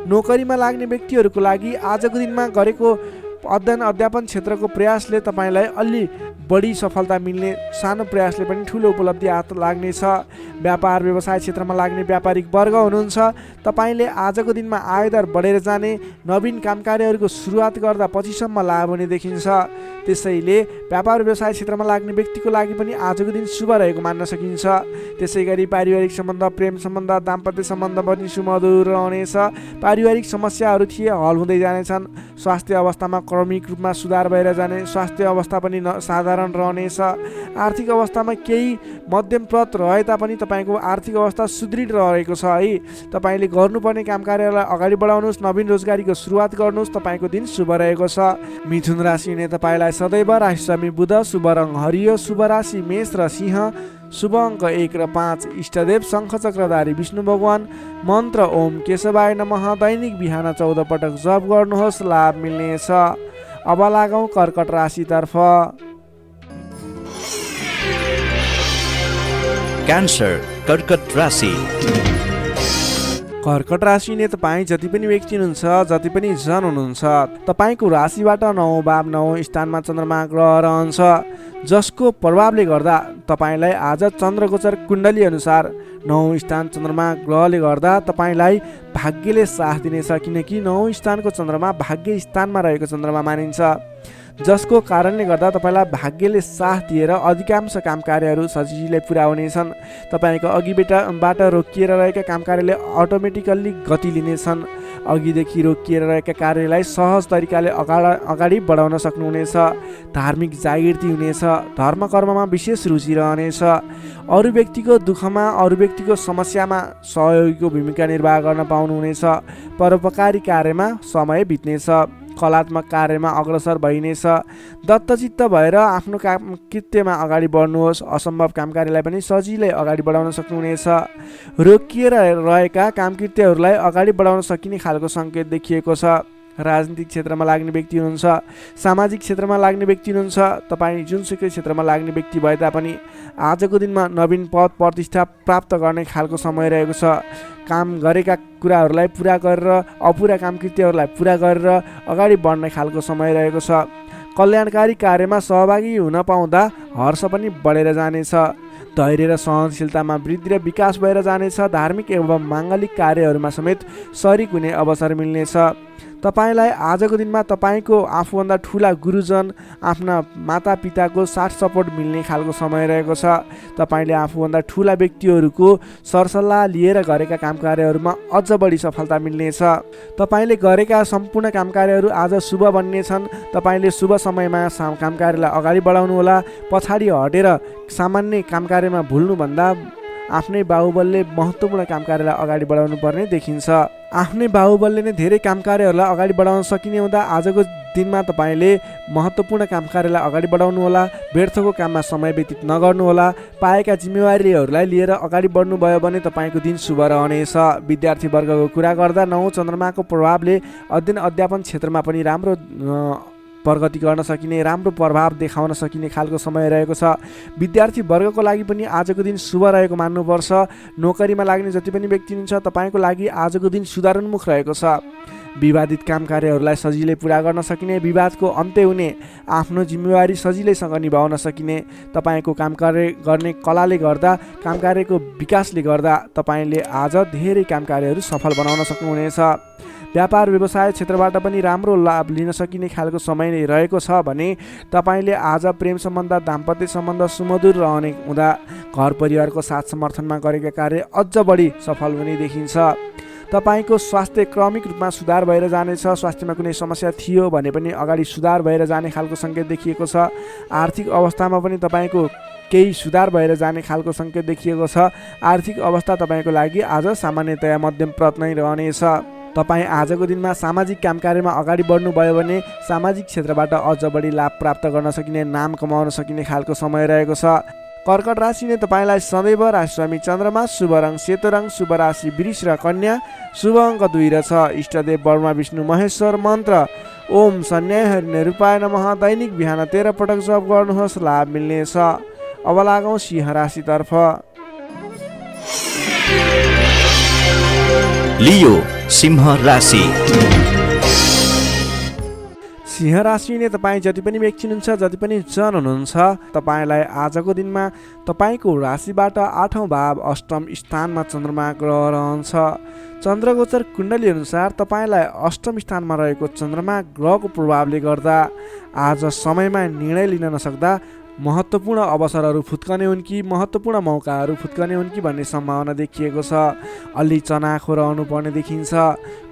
नोकरीमा लाग्ने व्यक्तिहरूको लागि आजको दिनमा गरेको अध्ययन अध्यापन क्षेत्रको प्रयासले तपाईँलाई अलि बढी सफलता मिल्ने, सानो प्रयासले पनि ठुलो उपलब्धि हात लाग्नेछ। व्यापार व्यवसाय क्षेत्रमा लाग्ने व्यापारिक वर्ग हुनुहुन्छ, तपाईँले आजको दिनमा आयदर बढेर जाने, नवीन कामकार्यहरूको सुरुवात गर्दा पछिसम्म लाभ हुने देखिन्छ। त्यसैले व्यापार व्यवसाय क्षेत्रमा लाग्ने व्यक्तिको लागि पनि आजको दिन शुभ रहेको मान्न सकिन्छ। त्यसै गरी पारिवारिक सम्बन्ध, प्रेम सम्बन्ध, दाम्पत्य सम्बन्ध पनि सुमधुर रहनेछ। पारिवारिक समस्याहरू थिए हल हुँदै जानेछन्। स्वास्थ्य अवस्थामा क्रमिक रूपमा सुधार भएर जाने, स्वास्थ्य अवस्था पनि साधारण रहनेछ। आर्थिक अवस्थामा केही मध्यमप्रद रहे तापनि तपाईँको आर्थिक अवस्था सुदृढ रहेको छ है। तपाईँले गर्नुपर्ने कामकार्यलाई अगाडि बढाउनुहोस्, नवीन रोजगारीको सुरुवात गर्नुहोस्। तपाईँको दिन शुभ रहेको छ। मिथुन राशि नै तपाईँलाई सदैव राशिस्वामी बुध, शुभ रङ हरियो, शुभ राशि मेष र सिंह, शुभ अङ्क 1 र 5, इष्टदेव शङ्खचक्रधारी विष्णु भगवान, मन्त्र ओम केशवाय नमः। दैनिक बिहान 14 पटक जप गर्नुहोस्, लाभ मिल्नेछ। अब लागौँ कर्कट राशितर्फ। क्यान्सर कर्कट राशि। कर्कट राशिले तपाईँ जति पनि व्यक्ति हुनुहुन्छ, जति पनि जन हुनुहुन्छ, तपाईँको राशिबाट 9 भाव 9 स्थानमा चन्द्रमा ग्रह रहन्छ, जसको प्रभावले गर्दा तपाईँलाई आज चन्द्रगोचर कुण्डली अनुसार 9 स्थान चन्द्रमा ग्रहले गर्दा तपाईँलाई भाग्यले साथ दिनेछ, किनकि 9 स्थानको चन्द्रमा भाग्य स्थानमा रहेको चन्द्रमा मानिन्छ, जसको कारणले गर्दा तपाईँलाई भाग्यले साथ दिएर अधिकांश काम कार्यहरू सजिलै पुरा हुनेछन्। तपाईँको अघिबाट रोकिएर रहेका काम कार्यले अटोमेटिकल्ली गति लिनेछन्। अघिदेखि रोकिएर रहेका कार्यलाई सहज तरिकाले अगाडि बढाउन सक्नुहुनेछ। धार्मिक जागृति हुनेछ। धर्म कर्ममा विशेष रुचि रहनेछ। अरू व्यक्तिको दुःखमा, अरू व्यक्तिको समस्यामा सहयोगीको भूमिका निर्वाह गर्न पाउनुहुनेछ। परोपकारी कार्यमा समय बित्नेछ। कलात्मक कार्यमा अग्रसर भइनेछ। दत्तचित्त भएर आफ्नो काम कृत्यमा अगाडि बढ्नुहोस्। असम्भव काम कार्यलाई पनि सजिलै अगाडि बढाउन सक्नुहुनेछ। रोकिएर रहेका कामकृत्यहरूलाई अगाडि बढाउन सकिने खालको सङ्केत देखिएको छ। राजनीतिक क्षेत्रमा लाग्ने व्यक्ति हुनुहुन्छ, सामाजिक क्षेत्रमा लाग्ने व्यक्ति हुनुहुन्छ, तपाईँ जुनसुकै क्षेत्रमा लाग्ने व्यक्ति भए तापनि आजको दिनमा नवीन पद प्रतिष्ठा प्राप्त गर्ने खालको समय रहेको छ। काम गरेका कुराहरूलाई पुरा गरेर अपुरा कामकृत्यहरूलाई पुरा गरेर अगाडि बढ्ने खालको समय रहेको छ। कल्याणकारी कार्यमा सहभागी हुन पाउँदा हर्ष पनि बढेर जानेछ। धैर्य र सहनशीलतामा वृद्धि र विकास भएर जानेछ। धार्मिक एवं माङ्गलिक कार्यहरूमा समेत शरीक हुने अवसर मिल्नेछ। तपाईँलाई आजको दिनमा तपाईँको आफूभन्दा ठुला गुरुजन, आफ्ना मातापिताको साथ सपोर्ट मिल्ने खालको समय रहेको छ। तपाईँले आफूभन्दा ठुला व्यक्तिहरूको सरसल्लाह लिएर गरेका काम कार्यहरूमा अझ बढी सफलता मिल्नेछ। तपाईँले गरेका सम्पूर्ण काम कार्यहरू आज शुभ बन्नेछन्। तपाईँले शुभ समयमा काम कार्यलाई अगाडि बढाउनुहोला। पछाडि हटेर सामान्य काम कार्यमा भुल्नुभन्दा आफ्नै बाहुबलले महत्त्वपूर्ण काम कार्यलाई अगाडि बढाउनु पर्ने देखिन्छ। आफ्नै बाहुबलले नै धेरै काम कार्यहरूलाई अगाडि बढाउन सकिने हुँदा आजको दिनमा तपाईँले महत्त्वपूर्ण काम कार्यलाई अगाडि बढाउनुहोला। व्यर्थको काममा समय व्यतीत नगर्नुहोला। पाएका जिम्मेवारीहरूलाई लिएर अगाडि बढ्नुभयो भने तपाईँको दिन शुभ रहनेछ। विद्यार्थी वर्गको कुरा गर्दा 9 चन्द्रमाको प्रभावले अध्ययन अध्यापन क्षेत्रमा पनि राम्रो प्रगति गर्न सकिने, राम्रो प्रभाव देखाउन सकिने खालको समय रहेको छ। विद्यार्थी वर्गको लागि पनि आजको दिन शुभ रहेको मान्नुपर्छ। नोकरीमा लाग्ने जति पनि व्यक्ति हुनुहुन्छ तपाईँको लागि आजको दिन सुधारोन्मुख रहेको छ। विवादित काम कार्यहरूलाई सजिलै पुरा गर्न सकिने, विवादको अन्त्य हुने, आफ्नो जिम्मेवारी सजिलैसँग निभाउन सकिने, तपाईँको काम कार्य गर्ने कलाले गर्दा, काम कार्यको विकासले गर्दा तपाईँले आज धेरै काम कार्यहरू सफल बनाउन सक्नुहुनेछ। व्यापार व्यवसाय क्षेत्रबाट पनि राम्रो लाभ लिन सकिने खालको समय नै रहेको छ भने तपाईँले आज प्रेम सम्बन्ध, दाम्पत्य सम्बन्ध सुमधुर रहने हुँदा घर परिवारको साथ समर्थनमा गरेका कार्य अझ बढी सफल हुने देखिन्छ। तपाईँको स्वास्थ्य क्रमिक रूपमा सुधार भएर जानेछ। स्वास्थ्यमा कुनै समस्या थियो भने पनि अगाडि सुधार भएर जाने खालको सङ्केत देखिएको छ। आर्थिक अवस्थामा पनि तपाईँको केही सुधार भएर जाने खालको सङ्केत देखिएको छ। आर्थिक अवस्था तपाईँको लागि आज सामान्यतया मध्यम प्रत नै रहनेछ। तपाईँ आजको दिनमा सामाजिक काम कार्यमा अगाडि बढ्नुभयो भने सामाजिक क्षेत्रबाट अझ बढी लाभ प्राप्त गर्न सकिने, नाम कमाउन सकिने खालको समय रहेको छ। कर्कट राशिले तपाईँलाई सदैव राशिस्वामी चन्द्रमा, शुभ रङ सेतो रङ, शुभ राशि वृष र कन्या, शुभ अङ्क 2 र 6, इष्टदेव ब्रह्मा विष्णु महेश्वर, मन्त्र ओम सन्याय हरिणे रूपाय नमः। दैनिक बिहान 13 पटक जप गर्नुहोस्, लाभ मिल्नेछ। अब लागौँ सिंह राशितर्फ। लियो सिंह राशि। सिंह राशिले तपाईँ जति पनि व्यक्ति हुनुहुन्छ, जति पनि जन हुनुहुन्छ, तपाईँलाई आजको दिनमा तपाईँको राशिबाट 8औँ भाव 8म स्थानमा चन्द्रमा ग्रह रहन्छ। चन्द्रगोचर कुण्डली अनुसार तपाईँलाई 8म स्थानमा रहेको चन्द्रमा ग्रहको प्रभावले गर्दा आज समयमा निर्णय लिन नसक्दा महत्त्वपूर्ण अवसरहरू फुत्कने हुन् कि महत्त्वपूर्ण मौकाहरू फुत्कने हुन् कि भन्ने सम्भावना देखिएको छ। अलि चनाखो रहनु पर्ने देखिन्छ।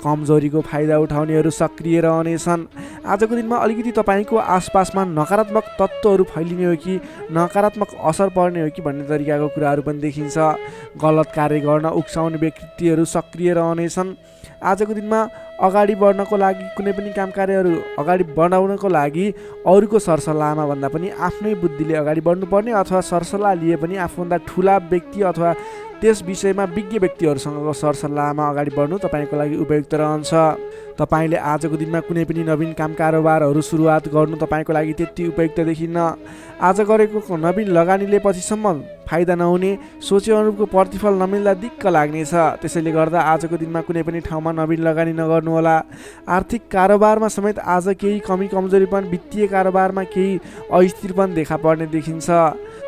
कमजोरीको फाइदा उठाउनेहरू सक्रिय रहनेछन्। आजको दिनमा अलिकति तपाईँको आसपासमा नकारात्मक तत्त्वहरू फैलिने हो कि नकारात्मक असर पर्ने हो कि भन्ने तरिकाको कुराहरू पनि देखिन्छ। गलत कार्य गर्न उक्साउने व्यक्तिहरू सक्रिय रहनेछन्। आजको दिनमा अगाडि बढ्नको लागि, कुनै पनि काम कार्यहरू अगाडि बढाउनको लागि अरूको सरसल्लाहमा भन्दा पनि आफ्नै बुद्धिले अगाडि बढ्नुपर्ने, अथवा सरसल्लाह लिए पनि आफूभन्दा ठुला व्यक्ति अथवा त्यस विषयमा विज्ञ व्यक्तिहरूसँगको सरसल्लाहमा अगाडि बढ्नु तपाईँको लागि उपयुक्त रहन्छ। तपाईँले आजको दिनमा कुनै पनि नवीन काम कारोबारहरू सुरुवात गर्नु तपाईँको लागि त्यति उपयुक्त देखिन्न। आज गरेको नवीन लगानीले पछिसम्म फाइदा नहुने, सोचे अनुरूपको प्रतिफल नमिल्दा दिक्क लाग्नेछ। त्यसैले गर्दा आजको दिनमा कुनै पनि ठाउँमा नवीन लगानी नगर्नुहोला। आर्थिक कारोबारमा समेत आज केही कमी कमजोरीपन, वित्तीय कारोबारमा केही अस्थिरपन देखा पर्ने देखिन्छ।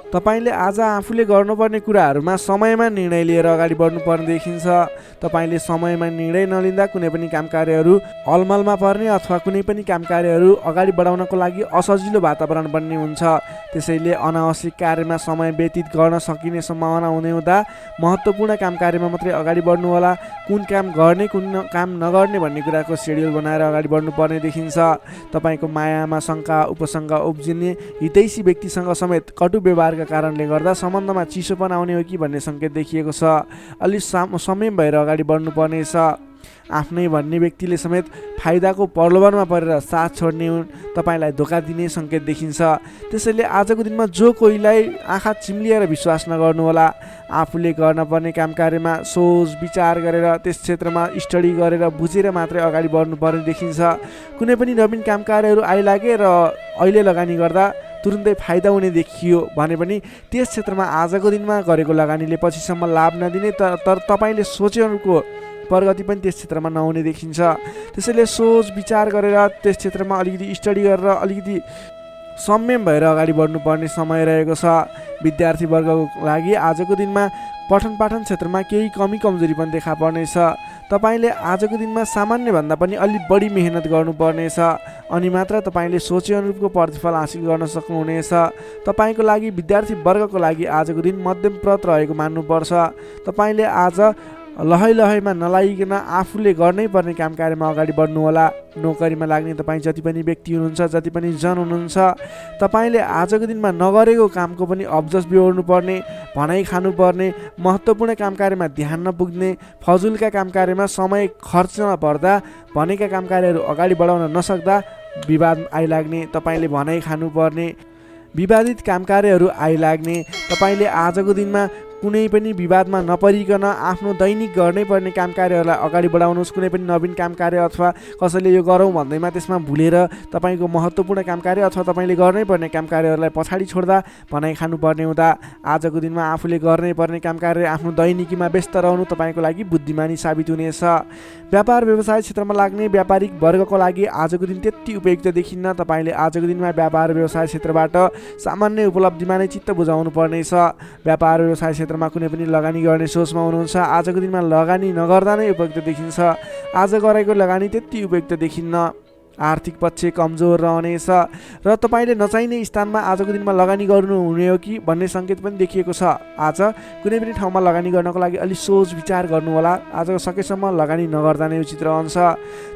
तपाईँले आज आफूले गर्नुपर्ने कुराहरूमा समयमा निर्णय लिएर अगाडि बढ्नुपर्ने देखिन्छ। तपाईँले समयमा निर्णय नलिँदा कुनै पनि काम कार्यहरू अलमलमा पर्ने अथवा कुनै पनि काम कार्यहरू अगाडि बढाउनको लागि असजिलो वातावरण बन्ने हुन्छ। त्यसैले अनावश्यक कार्यमा समय व्यतीत गर्न सकिने सम्भावना हुने हुँदा महत्त्वपूर्ण काम कार्यमा मात्रै अगाडि बढ्नुहोला। कुन काम गर्ने कुन काम नगर्ने भन्ने कुराको सेड्युल बनाएर अगाडि बढ्नुपर्ने देखिन्छ। तपाईँको मायामा शङ्का उपशङ्का उब्जिने, हितैषी व्यक्तिसँग समेत कटु व्यवहार कारणले गर्दा सम्बन्धमा चिसोपन आउने हो कि भन्ने सङ्केत देखिएको छ। अलि संयम भएर अगाडि बढ्नुपर्नेछ। आफ्नै भन्ने व्यक्तिले समेत फाइदाको प्रलोभनमा परेर साथ छोड्ने हुन्, तपाईँलाई धोका दिने सङ्केत देखिन्छ। त्यसैले आजको दिनमा जो कोहीलाई आँखा चिम्लिएर विश्वास नगर्नुहोला। आफूले गर्नुपर्ने काम कार्यमा सोच विचार गरेर, त्यस क्षेत्रमा स्टडी गरेर बुझेर मात्रै अगाडि बढ्नुपर्ने देखिन्छ। कुनै पनि नवीन काम कार्यहरू आइलागे र अहिले लगानी गर्दा तुरुन्तै फाइदा हुने देखियो भने पनि त्यस क्षेत्रमा आजको दिनमा गरेको लगानीले पछिसम्म लाभ नदिने, तर तपाईँले सोचे अनुरूपको प्रगति पनि त्यस क्षेत्रमा नहुने देखिन्छ। त्यसैले सोच विचार गरेर त्यस क्षेत्रमा अलिकति स्टडी गरेर अलिकति संयम भएर अगाडि बढ्नुपर्ने समय रहेको छ। विद्यार्थीवर्गको लागि आजको दिनमा पठन पाठन क्षेत्रमा केही कमी कमजोरी पनि देखा पर्नेछ। तपाईँले आजको दिनमा सामान्यभन्दा पनि अलि बढी मेहनत गर्नुपर्नेछ, अनि मात्र तपाईँले सोचे अनुरूपको प्रतिफल हासिल गर्न सक्नुहुनेछ। तपाईँको लागि विद्यार्थीवर्गको लागि आजको दिन मध्यमप्रद रहेको मान्नुपर्छ। तपाईँले आज लहैमा नलागिकन आफूले गर्नै पर्ने काम कार्यमा अगाडि बढ्नुहोला। नोकरीमा लाग्ने तपाईँ जति पनि व्यक्ति हुनुहुन्छ, जति पनि जन हुनुहुन्छ, तपाईँले आजको दिनमा नगरेको कामको पनि अब्जस बिहोर्नुपर्ने, भनाइ खानुपर्ने, महत्त्वपूर्ण काम कार्यमा ध्यान नपुग्ने, फजुलका काम कार्यमा समय खर्च नपर्दा भनेका काम कार्यहरू अगाडि बढाउन नसक्दा विवाद आइलाग्ने, तपाईँले भनाइ खानुपर्ने, विवादित काम कार्यहरू आइलाग्ने। तपाईँले आजको दिनमा कुनै पनि विवादमा नपरिकन आफ्नो दैनिक गर्नै पर्ने काम कार्यहरूलाई अगाडि बढाउनुहोस्। कुनै पनि नवीन काम कार्य अथवा कसैले यो गरौँ भन्दैमा त्यसमा भुलेर तपाईँको महत्त्वपूर्ण काम कार्य अथवा तपाईँले गर्नै पर्ने काम कार्यहरूलाई पछाडि छोड्दा भनाइ खानुपर्ने हुँदा आजको दिनमा आफूले गर्नै पर्ने काम कार्य आफ्नो दैनिकीमा व्यस्त रहनु तपाईँको लागि बुद्धिमानी साबित हुनेछ। व्यापार व्यवसाय क्षेत्रमा लाग्ने व्यापारिक वर्गको लागि आजको दिन त्यति उपयुक्त देखिन्न। तपाईँले आजको दिनमा व्यापार व्यवसाय क्षेत्रबाट सामान्य उपलब्धिमा नै चित्त बुझाउनु पर्नेछ। व्यापार व्यवसाय क्षेत्रमा कुनै पनि लगानी गर्ने सोचमा हुनुहुन्छ, आजको दिनमा लगानी नगर्दा नै उपयुक्त देखिन्छ। आज गरेको लगानी त्यति उपयुक्त देखिन्न। आर्थिक पक्ष कमजोर रहनेछ र तपाईँले नचाहिने स्थानमा आजको दिनमा लगानी गर्नुहुने हो कि भन्ने सङ्केत पनि देखिएको छ। आज कुनै पनि ठाउँमा लगानी गर्नको लागि अलि सोच विचार गर्नुहोला। आज सकेसम्म लगानी नगर्दा नै उचित रहन्छ।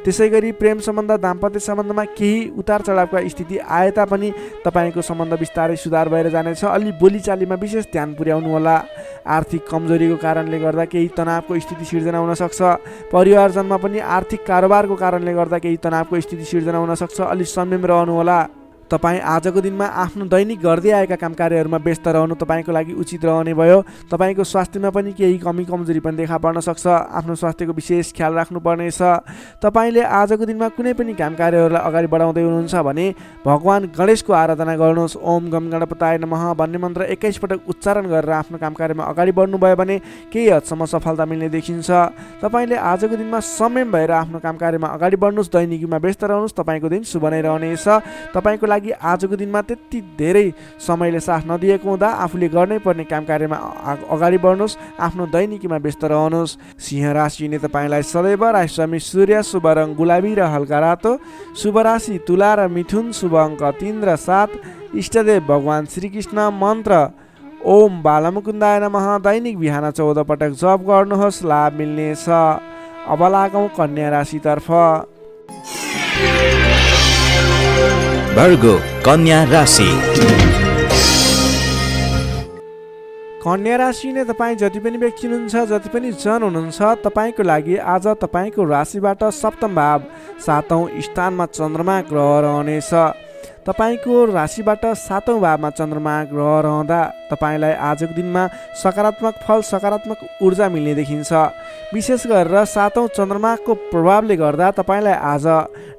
त्यसै गरी प्रेम सम्बन्ध, दाम्पत्य सम्बन्धमा केही उतार चढावका स्थिति आए तापनि तपाईँको सम्बन्ध बिस्तारै सुधार भएर जानेछ। अलि बोलीचालीमा विशेष ध्यान पुर्याउनुहोला। आर्थिक कमजोरीको कारणले गर्दा केही तनावको स्थिति सिर्जना हुन सक्छ। परिवारजनमा पनि आर्थिक कारोबारको कारणले गर्दा केही तनावको स्थिति सिर्जना हुन सक्छ। अलि संयम रहनुहोला। तपाईँ आजको दिनमा आफ्नो दैनिक गर्दै आएका काम कार्यहरूमा व्यस्त रहनु तपाईँको लागि उचित रहने भयो। तपाईँको स्वास्थ्यमा पनि केही कमी कमजोरी पनि देखा पर्न सक्छ। आफ्नो स्वास्थ्यको विशेष ख्याल राख्नुपर्नेछ। तपाईँले आजको दिनमा कुनै पनि काम कार्यहरूलाई अगाडि बढाउँदै हुनुहुन्छ भने भगवान गणेशको आराधना गर्नुहोस्। ओम गम गणपताय नमः भन्ने मन्त्र 21 पटक उच्चारण गरेर आफ्नो काम कार्यमा अगाडि बढ्नुभयो भने केही हदसम्म सफलता मिल्ने देखिन्छ। तपाईँले आजको दिनमा संयम भएर आफ्नो काम कार्यमा अगाडि बढ्नुहोस्, दैनिकीमा व्यस्त रहनुहोस्। तपाईँको दिन शुभ नै रहनेछ। तपाईँको लागि आजको दिनमा त्यति धेरै समयले साथ नदिएको हुँदा आफूले गर्नै पर्ने काम कार्यमा अगाडि बढ्नुहोस्, आफ्नो दैनिकीमा व्यस्त रहनुहोस्। सिंह राशिले तपाईँलाई सदैव राशिस्वामी सूर्य, शुभ रङ गुलाबी र हल्का रातो, शुभ राशि तुला र मिथुन, शुभ अङ्क 3 र 7, इष्टदेव भगवान श्रीकृष्ण, मन्त्र ओम बालमुकुन्दाय नमः। दैनिक बिहान 14 पटक जप गर्नुहोस्, लाभ मिल्नेछ। अब लागौँ कन्या राशितर्फ। भर्गो कन्या राशि। कन्या राशि नै तपाईँ जति पनि व्यक्ति हुनुहुन्छ, जति पनि जन हुनुहुन्छ, तपाईँको लागि आज तपाईँको राशिबाट सप्तम भाव 7औं स्थानमा चन्द्रमा ग्रह रहनेछ। तपाईँको राशिबाट 7औं भावमा चन्द्रमा ग्रह रहँदा तपाईँलाई आजको दिनमा सकारात्मक फल सकारात्मक ऊर्जा मिल्ने देखिन्छ। विशेष गरेर 7औं चन्द्रमाको प्रभावले गर्दा तपाईँलाई आज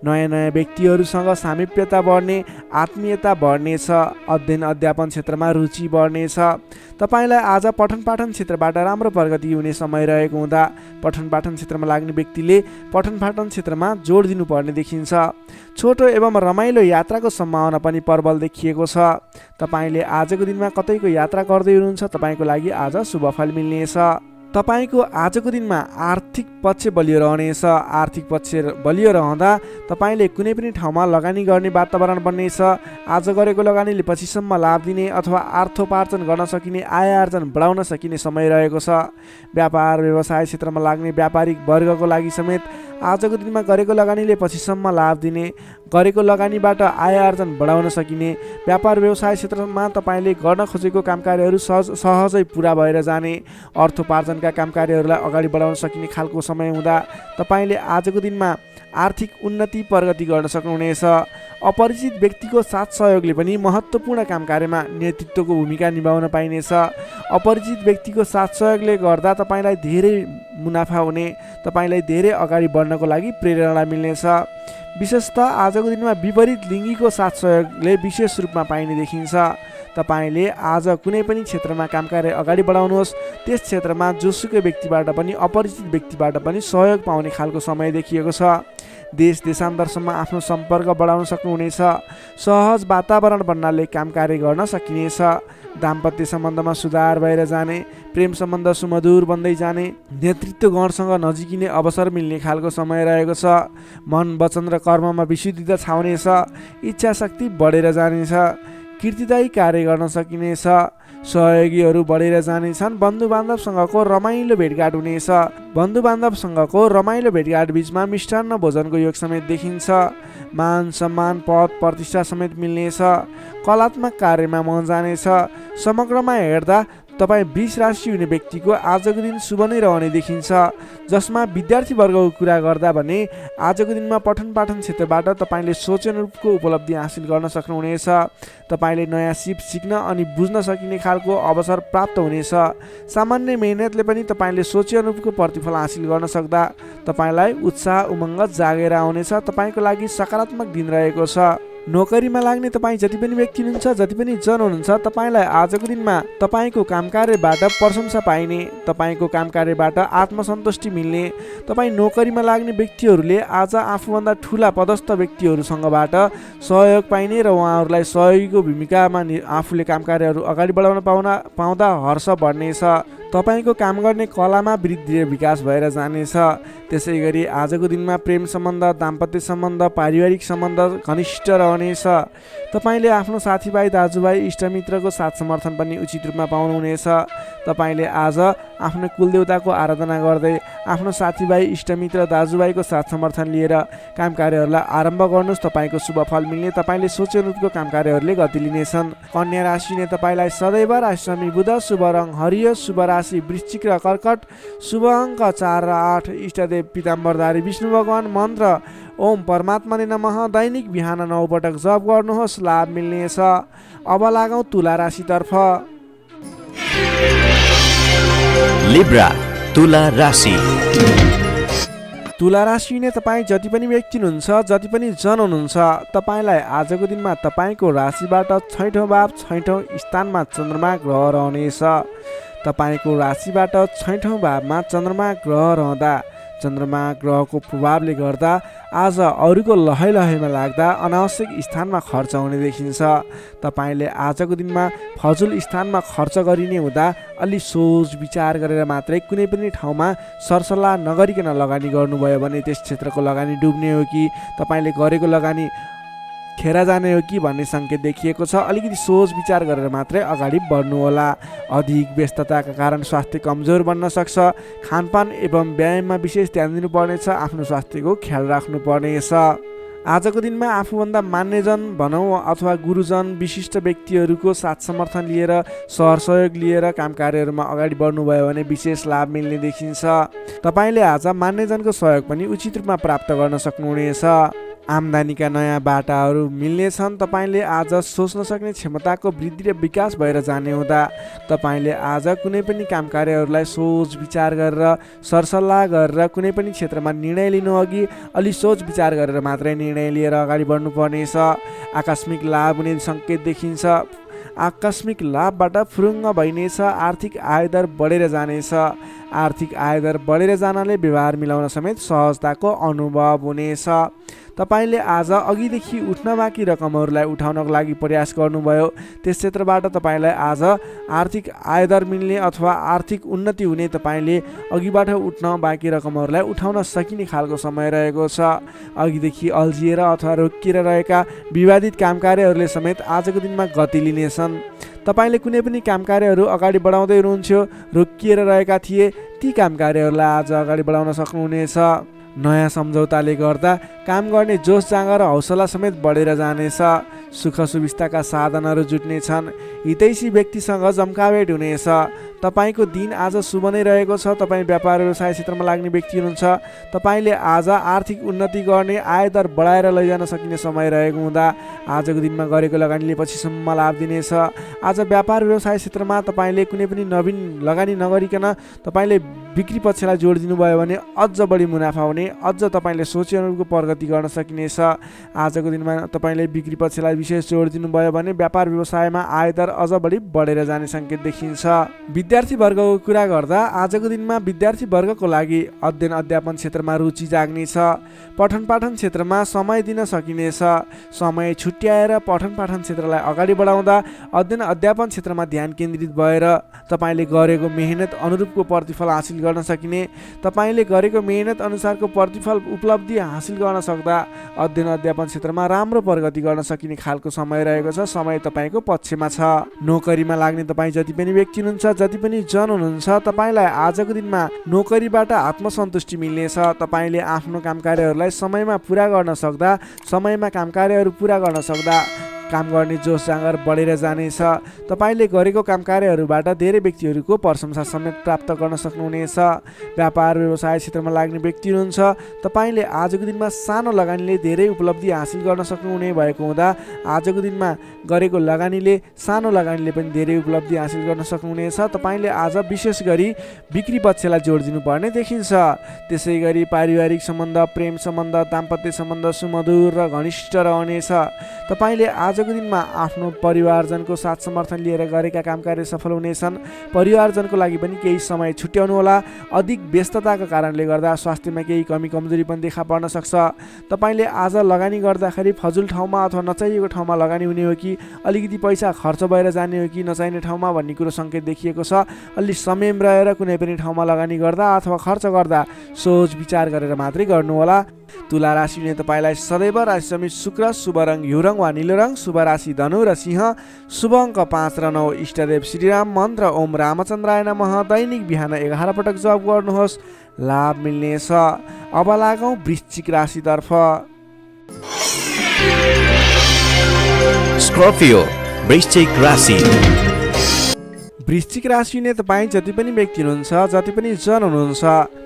नयाँ नयाँ व्यक्तिहरूसँग सामिप्यता बढ्ने, आत्मीयता बढ्नेछ। अध्ययन अध्यापन क्षेत्रमा रुचि बढ्नेछ। तपाईँलाई आज पठन पाठन क्षेत्रबाट राम्रो प्रगति हुने समय रहेको हुँदा पठन पाठन क्षेत्रमा लाग्ने व्यक्तिले पठन पाठन क्षेत्रमा जोड दिनुपर्ने देखिन्छ। छोटो एवं रमाइलो यात्राको सम्भावना पनि प्रबल देखिएको छ। तपाईँले आजको दिनमा कतैको यात्रा गर्दै हुनुहुन्छ, तपाईँको लागि आज शुभ फल मिल्नेछ। तपाईँको आजको दिनमा आर्थिक पक्ष बलियो रहनेछ। आर्थिक पक्ष बलियो रहँदा तपाईँले कुनै पनि ठाउँमा लगानी गर्ने वातावरण बन्नेछ। आज गरेको लगानीले पछिसम्म लाभ दिने अथवा अर्थोपार्जन गर्न सकिने, आय आर्जन बढाउन सकिने समय रहेको छ। व्यापार व्यवसाय क्षेत्रमा लाग्ने व्यापारिक वर्गको लागि समेत आजको दिनमा गरेको लगानीले पछिसम्म लाभ दिने, गरेको लगानीबाट आय आर्जन बढाउन सकिने, व्यापार व्यवसाय क्षेत्रमा तपाईँले गर्न खोजेको कामकार्यहरू सहजै पुरा भएर जाने, अर्थोपार्जनका कामकार्यहरूलाई अगाडि बढाउन सकिने खालको समय हुँदा तपाईँले आजको दिनमा आर्थिक उन्नति प्रगति गर्न सक्नुहुनेछ। अपरिचित व्यक्तिको साथ सहयोगले पनि महत्त्वपूर्ण कामकार्यमा नेतृत्वको भूमिका निभाउन पाइनेछ। अपरिचित व्यक्तिको साथ सहयोगले गर्दा तपाईँलाई धेरै मुनाफा हुने, तपाईँलाई धेरै अगाडि बढ्नको लागि प्रेरणा मिल्नेछ। विशेषतः आजको दिनमा विपरीत लिङ्गीको साथ सहयोगले विशेष रूपमा पाइने देखिन्छ। तपाईँले आज कुनै पनि क्षेत्रमा कामकार्य अगाडि बढाउनुहोस्, त्यस क्षेत्रमा जोसुकै व्यक्तिबाट पनि अपरिचित व्यक्तिबाट पनि सहयोग पाउने खालको समय देखिएको छ। देश देशान्तरसम्म आफ्नो सम्पर्क बढाउन सक्नुहुनेछ। सहज वातावरण बन्नाले कामकार्य गर्न सकिनेछ। दाम्पत्य सम्बन्धमा सुधार भएर जाने, प्रेम सम्बन्ध सुमधुर बन्दै जाने, नेतृत्व गणसँग नजिकिने अवसर मिल्ने खालको समय रहेको छ। मन वचन र कर्ममा विशुद्धता छाउनेछ। इच्छा शक्ति बढेर जानेछ। कीर्तिदायी कार्य गर्न सकिनेछ। सहयोगीहरू बढेर जानेछन्। बन्धु बान्धवसँगको रमाइलो भेटघाट हुनेछ। बन्धु बान्धवसँगको रमाइलो भेटघाट बिचमा मिष्टान्न भोजनको योग समेत देखिन्छ। मान सम्मान पद प्रतिष्ठा समेत मिल्नेछ। कलात्मक कार्यमा मन जानेछ। समग्रमा हेर्दा तपाईँ 20 राशि हुने व्यक्तिको आजको दिन शुभ नै रहने देखिन्छ। जसमा विद्यार्थी वर्गको कुरा गर्दा भने आजको दिनमा पठन पाठन क्षेत्रबाट तपाईँले सोचे अनुरूपको उपलब्धि हासिल गर्न सक्नुहुनेछ। तपाईँले नयाँ सिप सिक्न अनि बुझ्न सकिने खालको अवसर प्राप्त हुनेछ। सामान्य मेहनतले पनि तपाईँले सोचे अनुरूपको प्रतिफल हासिल गर्न सक्दा तपाईँलाई उत्साह उमङ्ग जागेर आउनेछ। तपाईँको लागि सकारात्मक दिन रहेको छ। नोकरीमा लाग्ने तपाईँ जति पनि व्यक्ति हुनुहुन्छ, जति पनि जन हुनुहुन्छ, तपाईँलाई आजको दिनमा तपाईँको कामकार्यबाट प्रशंसा पाइने, तपाईँको कामकार्यबाट आत्मसन्तुष्टि मिल्ने। तपाईँ नोकरीमा लाग्ने व्यक्तिहरूले आज आफूभन्दा ठुला पदस्थ व्यक्तिहरूसँगबाट सहयोग पाइने र उहाँहरूलाई सहयोगीको भूमिकामा आफूले कामकार्यहरू अगाडि बढाउन पाउँदा हर्ष बढ्नेछ। तपाईँको काम गर्ने कलामा वृद्धि र विकास भएर जानेछ। त्यसै गरी आजको दिनमा प्रेम सम्बन्ध, दाम्पत्य सम्बन्ध, पारिवारिक सम्बन्ध घनिष्ठ रहनेछ। तपाईँले आफ्नो साथीभाइ दाजुभाइ इष्टमित्रको साथ समर्थन पनि उचित रूपमा पाउनुहुनेछ। तपाईँले आज आफ्नो कुलदेवताको आराधना गर्दै आफ्नो साथीभाइ इष्टमित्र दाजुभाइको साथ समर्थन लिएर काम कार्यहरूलाई आरम्भ गर्नुहोस्। तपाईँको शुभ फल मिल्ने, तपाईँले सोचे अनुरूपको काम कार्यहरूले गति लिनेछन्। कन्या राशिले तपाईँलाई सदैव राशिस्वामी बुध, शुभ रङ हरियो, शुभ राशि वृश्चिक र कर्कट, शुभ अङ्क 4 र 8, इष्टदेव पीताम्बरधारी विष्णु भगवान, मन्त्र ओम परमात्माले नमः। दैनिक बिहान 9 पटक जप गर्नुहोस्, लाभ मिल्नेछ। अब लागौँ तुला राशितर्फ। लिब्रा तुला राशि। तुला राशि नै तपाईँ जति पनि व्यक्ति हुनुहुन्छ, जति पनि जन हुनुहुन्छ, तपाईँलाई आजको दिनमा तपाईँको राशिबाट 6औं भाव 6औं स्थानमा चन्द्रमा ग्रह रहनेछ। तपाईँको राशिबाट 6औं भावमा चन्द्रमा ग्रह रहँदा चन्द्रमा ग्रहको प्रभावले गर्दा आज अरूको लहैमा लाग्दा अनावश्यक स्थानमा खर्च हुने देखिन्छ। तपाईँले आजको दिनमा फजुल स्थानमा खर्च गरिने हुँदा अलि सोच विचार गरेर मात्रै कुनै पनि ठाउँमा सरसल्लाह नगरिकन लगानी गर्नुभयो भने त्यस क्षेत्रको लगानी डुब्ने हो कि तपाईँले गरेको लगानी खेर जाने हो कि भन्ने सङ्केत देखिएको छ। अलिकति सोच विचार गरेर मात्रै अगाडि बढ्नुहोला। अधिक व्यस्तताका कारण स्वास्थ्य कमजोर बन्न सक्छ। खानपान एवं व्यायाममा विशेष ध्यान दिनुपर्नेछ। आफ्नो स्वास्थ्यको ख्याल राख्नुपर्नेछ। आजको दिनमा आफूभन्दा मान्यजन भनौँ अथवा गुरुजन विशिष्ट व्यक्तिहरूको साथ समर्थन लिएर सहयोग लिएर काम कार्यहरूमा अगाडि बढ्नुभयो भने विशेष लाभ मिल्ने देखिन्छ। तपाईँले आज मान्यजनको सहयोग पनि उचित रूपमा प्राप्त गर्न सक्नुहुनेछ। आम्दानीका नयाँ बाटाहरू मिल्नेछन्। तपाईँले आज सोच्न सक्ने क्षमताको वृद्धि र विकास भएर जाने हुँदा तपाईँले आज कुनै पनि काम कार्यहरूलाई सोच विचार गरेर सरसल्लाह गरेर कुनै पनि क्षेत्रमा निर्णय लिनु अघि अलि सोच विचार गरेर मात्रै निर्णय लिएर अगाडि बढ्नुपर्नेछ। आकस्मिक लाभ हुने सङ्केत देखिन्छ। आकस्मिक लाभबाट फुरुङ्ग भइनेछ। आर्थिक आयदर बढेर जानेछ। आर्थिक आयदर बढेर जानाले व्यवहार मिलाउन समेत सहजताको अनुभव हुनेछ। तपाईँले आज अघिदेखि उठ्न बाँकी रकमहरूलाई उठाउनको लागि प्रयास गर्नुभयो। त्यस क्षेत्रबाट तपाईँलाई आज आर्थिक आयदर मिल्ने अथवा आर्थिक उन्नति हुने, तपाईँले अघिबाट उठ्न बाँकी रकमहरूलाई उठाउन सकिने खालको समय रहेको छ। अघिदेखि अल्झिएर अथवा रोकिएर रहेका विवादित काम कार्यहरूले समेत आजको दिनमा गति लिनेछन्। तपाईँले कुनै पनि काम कार्यहरू अगाडि बढाउँदै हुनुहुन्थ्यो, रोकिएर रहेका थिए, ती काम कार्यहरूलाई आज अगाडि बढाउन सक्नुहुनेछ। नयाँ सम्झौताले गर्दा काम गर्ने जोस जाँगर र हौसला समेत बढेर जानेछ। सुख सुविस्ताका साधनहरू जुट्नेछन्। हितैषी व्यक्तिसँग जम्काभेट हुनेछ। तपाईँको दिन आज शुभ नै रहेको छ। तपाईँ व्यापार व्यवसाय क्षेत्रमा लाग्ने व्यक्ति हुनुहुन्छ। तपाईँले आज आर्थिक उन्नति गर्ने, आयदर बढाएर लैजान सकिने समय रहेको हुँदा आजको दिनमा गरेको लगानीले पछिसम्म लाभ दिनेछ। आज व्यापार व्यवसाय क्षेत्रमा तपाईँले कुनै पनि नवीन लगानी नगरिकन तपाईँले बिक्री पक्षलाई जोड दिनुभयो भने अझ बढी मुनाफा हुने, अझ तपाईँले सोचे अनुरूपको प्रगति गर्न सकिनेछ। आजको दिनमा तपाईँले बिक्री पक्षलाई विशेष जोड दिनुभयो भने व्यापार व्यवसायमा आयदर अझ बढी बढेर जाने सङ्केत देखिन्छ। विद्यार्थी वर्गको कुरा गर्दा आजको दिनमा विद्यार्थी वर्गको लागि अध्ययन अध्यापन क्षेत्रमा रुचि जाग्नेछ। पठन पाठन क्षेत्रमा समय दिन सकिनेछ। समय छुट्याएर पठन पाठन क्षेत्रलाई अगाडि बढाउँदा अध्ययन अध्यापन क्षेत्रमा ध्यान केन्द्रित भएर तपाईँले गरेको मेहनत अनुरूपको प्रतिफल हासिल गर्न सकिने, तपाईँले गरेको मेहनत अनुसारको प्रतिफल उपलब्धि हासिल गर्न सक्दा अध्ययन अध्यापन क्षेत्रमा राम्रो प्रगति गर्न सकिने खालको समय रहेको छ। समय तपाईँको पक्षमा छ। नोकरीमा लाग्ने तपाईँ जति पनि व्यक्ति हुनुहुन्छ, जति पनि जन हुनुहुन्छ, तपाईँलाई आजको दिनमा नोकरीबाट आत्मसन्तुष्टि मिल्नेछ। तपाईँले आफ्नो काम कार्यहरूलाई समयमा पुरा गर्न सक्दा, समयमा काम कार्यहरू पुरा गर्न सक्दा काम गर्ने जोस जाँगर बढेर जानेछ। तपाईँले गरेको काम कार्यहरूबाट धेरै व्यक्तिहरूको प्रशंसा समेत प्राप्त गर्न सक्नुहुनेछ। व्यापार व्यवसाय क्षेत्रमा लाग्ने व्यक्ति हुनुहुन्छ, तपाईँले आजको दिनमा सानो लगानीले धेरै उपलब्धि हासिल गर्न सक्नुहुने भएको हुँदा आजको दिनमा गरेको लगानीले, सानो लगानीले पनि धेरै उपलब्धि हासिल गर्न सक्नुहुनेछ। तपाईँले आज विशेष गरी बिक्री पक्षलाई जोड दिनुपर्ने देखिन्छ। त्यसै गरी पारिवारिक सम्बन्ध, प्रेम सम्बन्ध, दाम्पत्य सम्बन्ध सुमधुर र घनिष्ठ रहनेछ। तपाईँले आजको दिनमा आफ्नो परिवारजनको साथ समर्थन लिएर गरेका काम कार्य सफल हुनेछन्। परिवारजनको लागि पनि केही समय छुट्याउनु होला। अधिक व्यस्तताको कारणले गर्दा स्वास्थ्यमा केही कमी कमजोरी पनि देखा पर्न सक्छ। तपाईँले आज लगानी गर्दाखेरि फजुल ठाउँमा अथवा नचाहिएको ठाउँमा लगानी हुने हो कि अलिकति पैसा खर्च भएर जाने हो कि नचाहिने ठाउँमा भन्ने कुरो सङ्केत देखिएको छ। अलि संयम रहेर कुनै पनि ठाउँमा लगानी गर्दा अथवा खर्च गर्दा सोच विचार गरेर मात्रै गर्नुहोला। तुला राशिले तपाईँलाई सदैव राशि समित शुक्र, शुभ रङ हिउँ वा निलो रङ, शुभ राशि धनु र सिंह, शुभ अङ्क 5 र 9, इष्टदेव श्रीराम, मन्त्र ओम रामचन्द्राय नमः। दैनिक बिहान 11 पटक जप गर्नुहोस्, लाभ मिल्नेछ। अब लागौँ वृश्चिक राशितर्फ। स्कर्पियो वृश्चिक राशि। वृश्चिक राशिले तपाईँ जति पनि व्यक्ति हुनुहुन्छ, जति पनि जन हुनुहुन्छ,